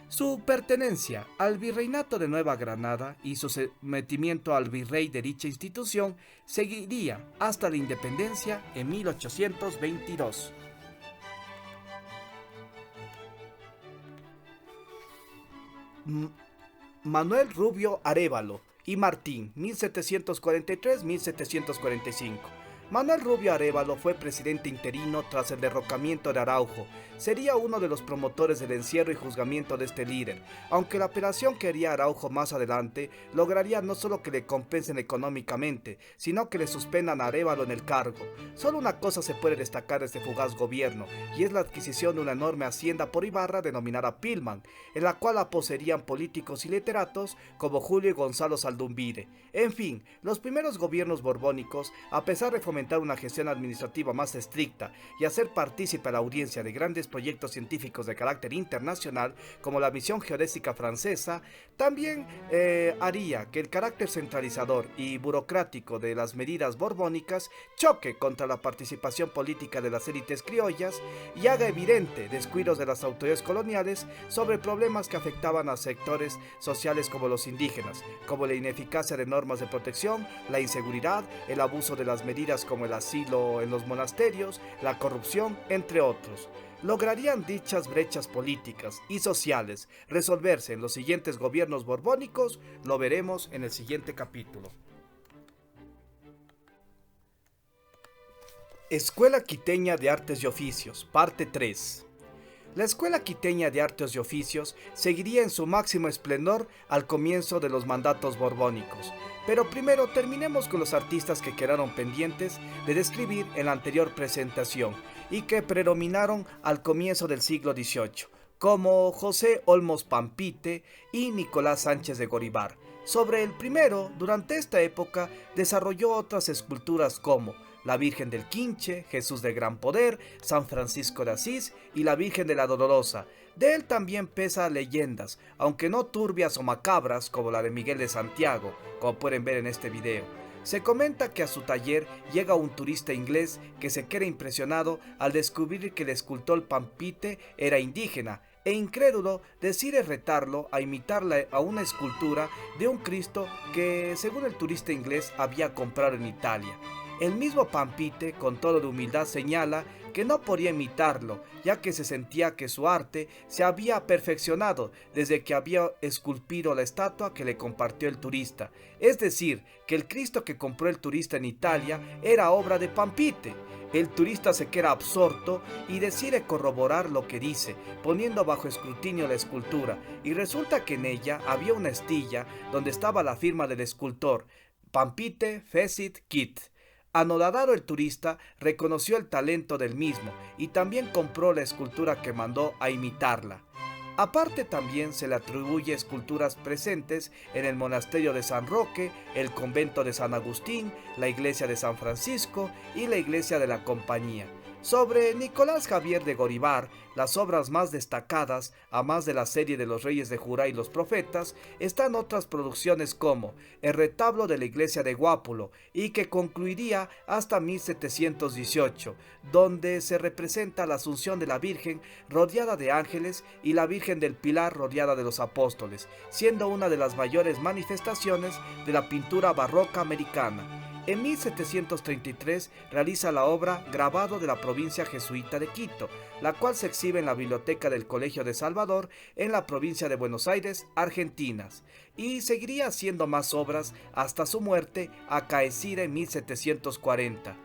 Su pertenencia al Virreinato de Nueva Granada y su sometimiento al virrey de dicha institución seguiría hasta la independencia en 1822. Manuel Rubio Arévalo y Martín, 1743-1745. Manuel Rubio Arévalo fue presidente interino tras el derrocamiento de Araujo. Sería uno de los promotores del encierro y juzgamiento de este líder, aunque la operación que haría Araujo más adelante lograría no solo que le compensen económicamente, sino que le suspendan a Arévalo en el cargo. Solo una cosa se puede destacar de este fugaz gobierno, y es la adquisición de una enorme hacienda por Ibarra denominada Pilman, en la cual la poseerían políticos y literatos como Julio y Gonzalo Saldumbide. En fin, los primeros gobiernos borbónicos, a pesar de fomentar una gestión administrativa más estricta y hacer partícipe a la audiencia de grandes proyectos científicos de carácter internacional, como la misión geodésica francesa, también haría que el carácter centralizador y burocrático de las medidas borbónicas choque contra la participación política de las élites criollas y haga evidente descuidos de las autoridades coloniales sobre problemas que afectaban a sectores sociales como los indígenas, como la ineficacia de normas de protección, la inseguridad, el abuso de las medidas como el asilo en los monasterios, la corrupción, entre otros. ¿Lograrían dichas brechas políticas y sociales resolverse en los siguientes gobiernos borbónicos? Lo veremos en el siguiente capítulo. Escuela Quiteña de Artes y Oficios, parte 3. La Escuela Quiteña de Artes y Oficios seguiría en su máximo esplendor al comienzo de los mandatos borbónicos. Pero primero terminemos con los artistas que quedaron pendientes de describir en la anterior presentación y que predominaron al comienzo del siglo XVIII, como José Olmos Pampite y Nicolás Sánchez de Goribar. Sobre el primero, durante esta época, desarrolló otras esculturas como la Virgen del Quinche, Jesús de Gran Poder, San Francisco de Asís y la Virgen de la Dolorosa. De él también pesa leyendas, aunque no turbias o macabras como la de Miguel de Santiago, como pueden ver en este video. Se comenta que a su taller llega un turista inglés que se queda impresionado al descubrir que el escultor Pampite era indígena, e incrédulo decide retarlo a imitarle a una escultura de un Cristo que, según el turista inglés, había comprado en Italia. El mismo Pampite, con todo de humildad, señala que no podía imitarlo, ya que se sentía que su arte se había perfeccionado desde que había esculpido la estatua que le compartió el turista. Es decir, que el Cristo que compró el turista en Italia era obra de Pampite. El turista se queda absorto y decide corroborar lo que dice, poniendo bajo escrutinio la escultura, y resulta que en ella había una estilla donde estaba la firma del escultor, Pampite Fecit Quit. Anodadado el turista reconoció el talento del mismo y también compró la escultura que mandó a imitarla. Aparte también se le atribuye esculturas presentes en el monasterio de San Roque, el convento de San Agustín, la iglesia de San Francisco y la iglesia de la Compañía. Sobre Nicolás Javier de Goribar, las obras más destacadas, a más de la serie de los Reyes de Judá y los Profetas, están otras producciones como el retablo de la iglesia de Guápulo, y que concluiría hasta 1718, donde se representa la Asunción de la Virgen rodeada de ángeles y la Virgen del Pilar rodeada de los apóstoles, siendo una de las mayores manifestaciones de la pintura barroca americana. En 1733 realiza la obra Grabado de la provincia jesuita de Quito, la cual se exhibe en la biblioteca del Colegio de Salvador en la provincia de Buenos Aires, Argentina, y seguiría haciendo más obras hasta su muerte acaecida en 1740.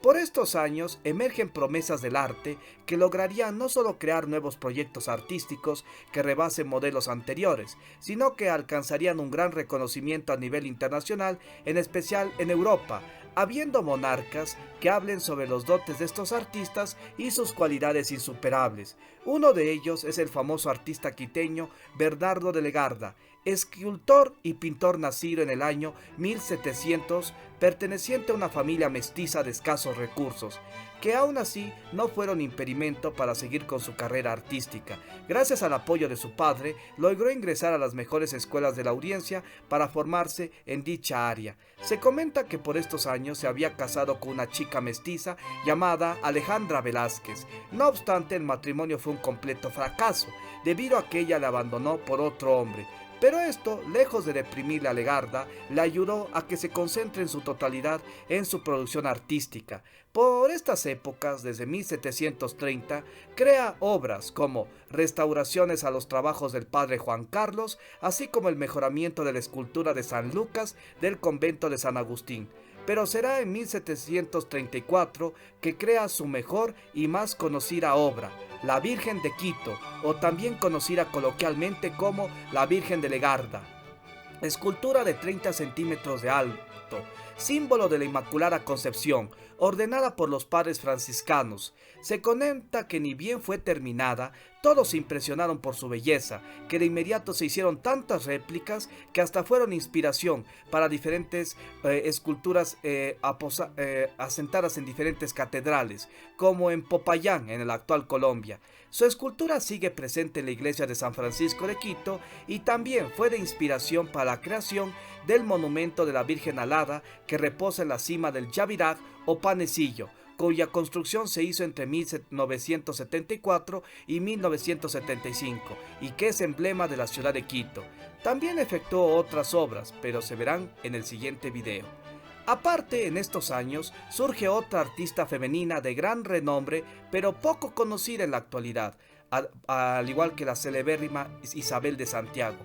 Por estos años emergen promesas del arte que lograrían no solo crear nuevos proyectos artísticos que rebasen modelos anteriores, sino que alcanzarían un gran reconocimiento a nivel internacional, en especial en Europa, habiendo monarcas que hablen sobre los dotes de estos artistas y sus cualidades insuperables. Uno de ellos es el famoso artista quiteño Bernardo de Legarda, escultor y pintor nacido en el año 1700, perteneciente a una familia mestiza de escasos recursos, que aún así no fueron impedimento para seguir con su carrera artística. Gracias al apoyo de su padre, logró ingresar a las mejores escuelas de la Audiencia para formarse en dicha área. Se comenta que por estos años se había casado con una chica mestiza llamada Alejandra Velázquez. No obstante, el matrimonio fue un completo fracaso, debido a que ella le abandonó por otro hombre. Pero esto, lejos de deprimirle a Legarda, le ayudó a que se concentre en su totalidad en su producción artística. Por estas épocas, desde 1730, crea obras como restauraciones a los trabajos del padre Juan Carlos, así como el mejoramiento de la escultura de San Lucas del convento de San Agustín. Pero será en 1734 que crea su mejor y más conocida obra, la Virgen de Quito, o también conocida coloquialmente como la Virgen de Legarda. Escultura de 30 centímetros de alto, símbolo de la Inmaculada Concepción, ordenada por los padres franciscanos. Se comenta que ni bien fue terminada, todos se impresionaron por su belleza, que de inmediato se hicieron tantas réplicas que hasta fueron inspiración para diferentes esculturas asentadas en diferentes catedrales, como en Popayán, en la actual Colombia. Su escultura sigue presente en la iglesia de San Francisco de Quito y también fue de inspiración para la creación del monumento de la Virgen Alada que reposa en la cima del Yaviraj o Panecillo, cuya construcción se hizo entre 1974 y 1975 y que es emblema de la ciudad de Quito. También efectuó otras obras, pero se verán en el siguiente video. Aparte, en estos años surge otra artista femenina de gran renombre, pero poco conocida en la actualidad, al igual que la celebérrima Isabel de Santiago,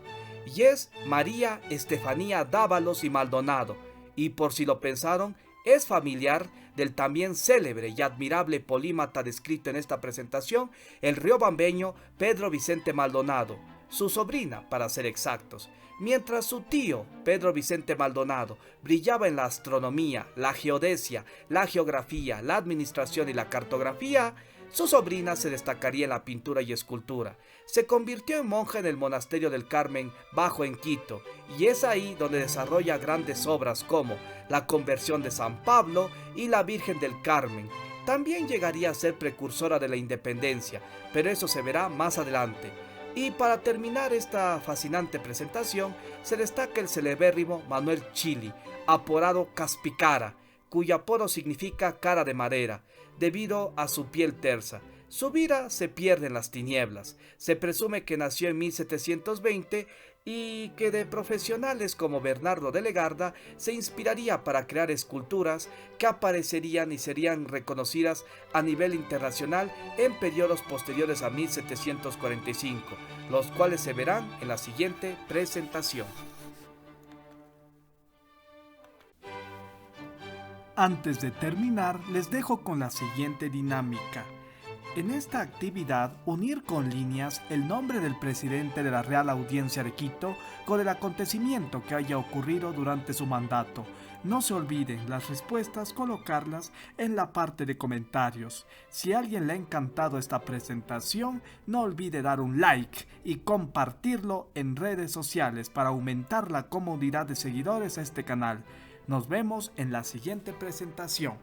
y es María Estefanía Dávalos y Maldonado, y por si lo pensaron, es familiar del también célebre y admirable polímata descrito en esta presentación, el riobambeño Pedro Vicente Maldonado, su sobrina para ser exactos. Mientras su tío, Pedro Vicente Maldonado, brillaba en la astronomía, la geodesia, la geografía, la administración y la cartografía, su sobrina se destacaría en la pintura y escultura. Se convirtió en monja en el monasterio del Carmen Bajo en Quito, y es ahí donde desarrolla grandes obras como la conversión de San Pablo y la Virgen del Carmen. También llegaría a ser precursora de la independencia, pero eso se verá más adelante. Y para terminar esta fascinante presentación, se destaca el celebérrimo Manuel Chili, apodado Caspicara, cuyo apodo significa cara de madera, debido a su piel tersa. Su vida se pierde en las tinieblas. Se presume que nació en 1720 y que de profesionales como Bernardo de Legarda se inspiraría para crear esculturas que aparecerían y serían reconocidas a nivel internacional en periodos posteriores a 1745, los cuales se verán en la siguiente presentación. Antes de terminar, les dejo con la siguiente dinámica. En esta actividad, unir con líneas el nombre del presidente de la Real Audiencia de Quito con el acontecimiento que haya ocurrido durante su mandato. No se olviden las respuestas colocarlas en la parte de comentarios. Si a alguien le ha encantado esta presentación, no olvide dar un like y compartirlo en redes sociales para aumentar la comunidad de seguidores a este canal. Nos vemos en la siguiente presentación.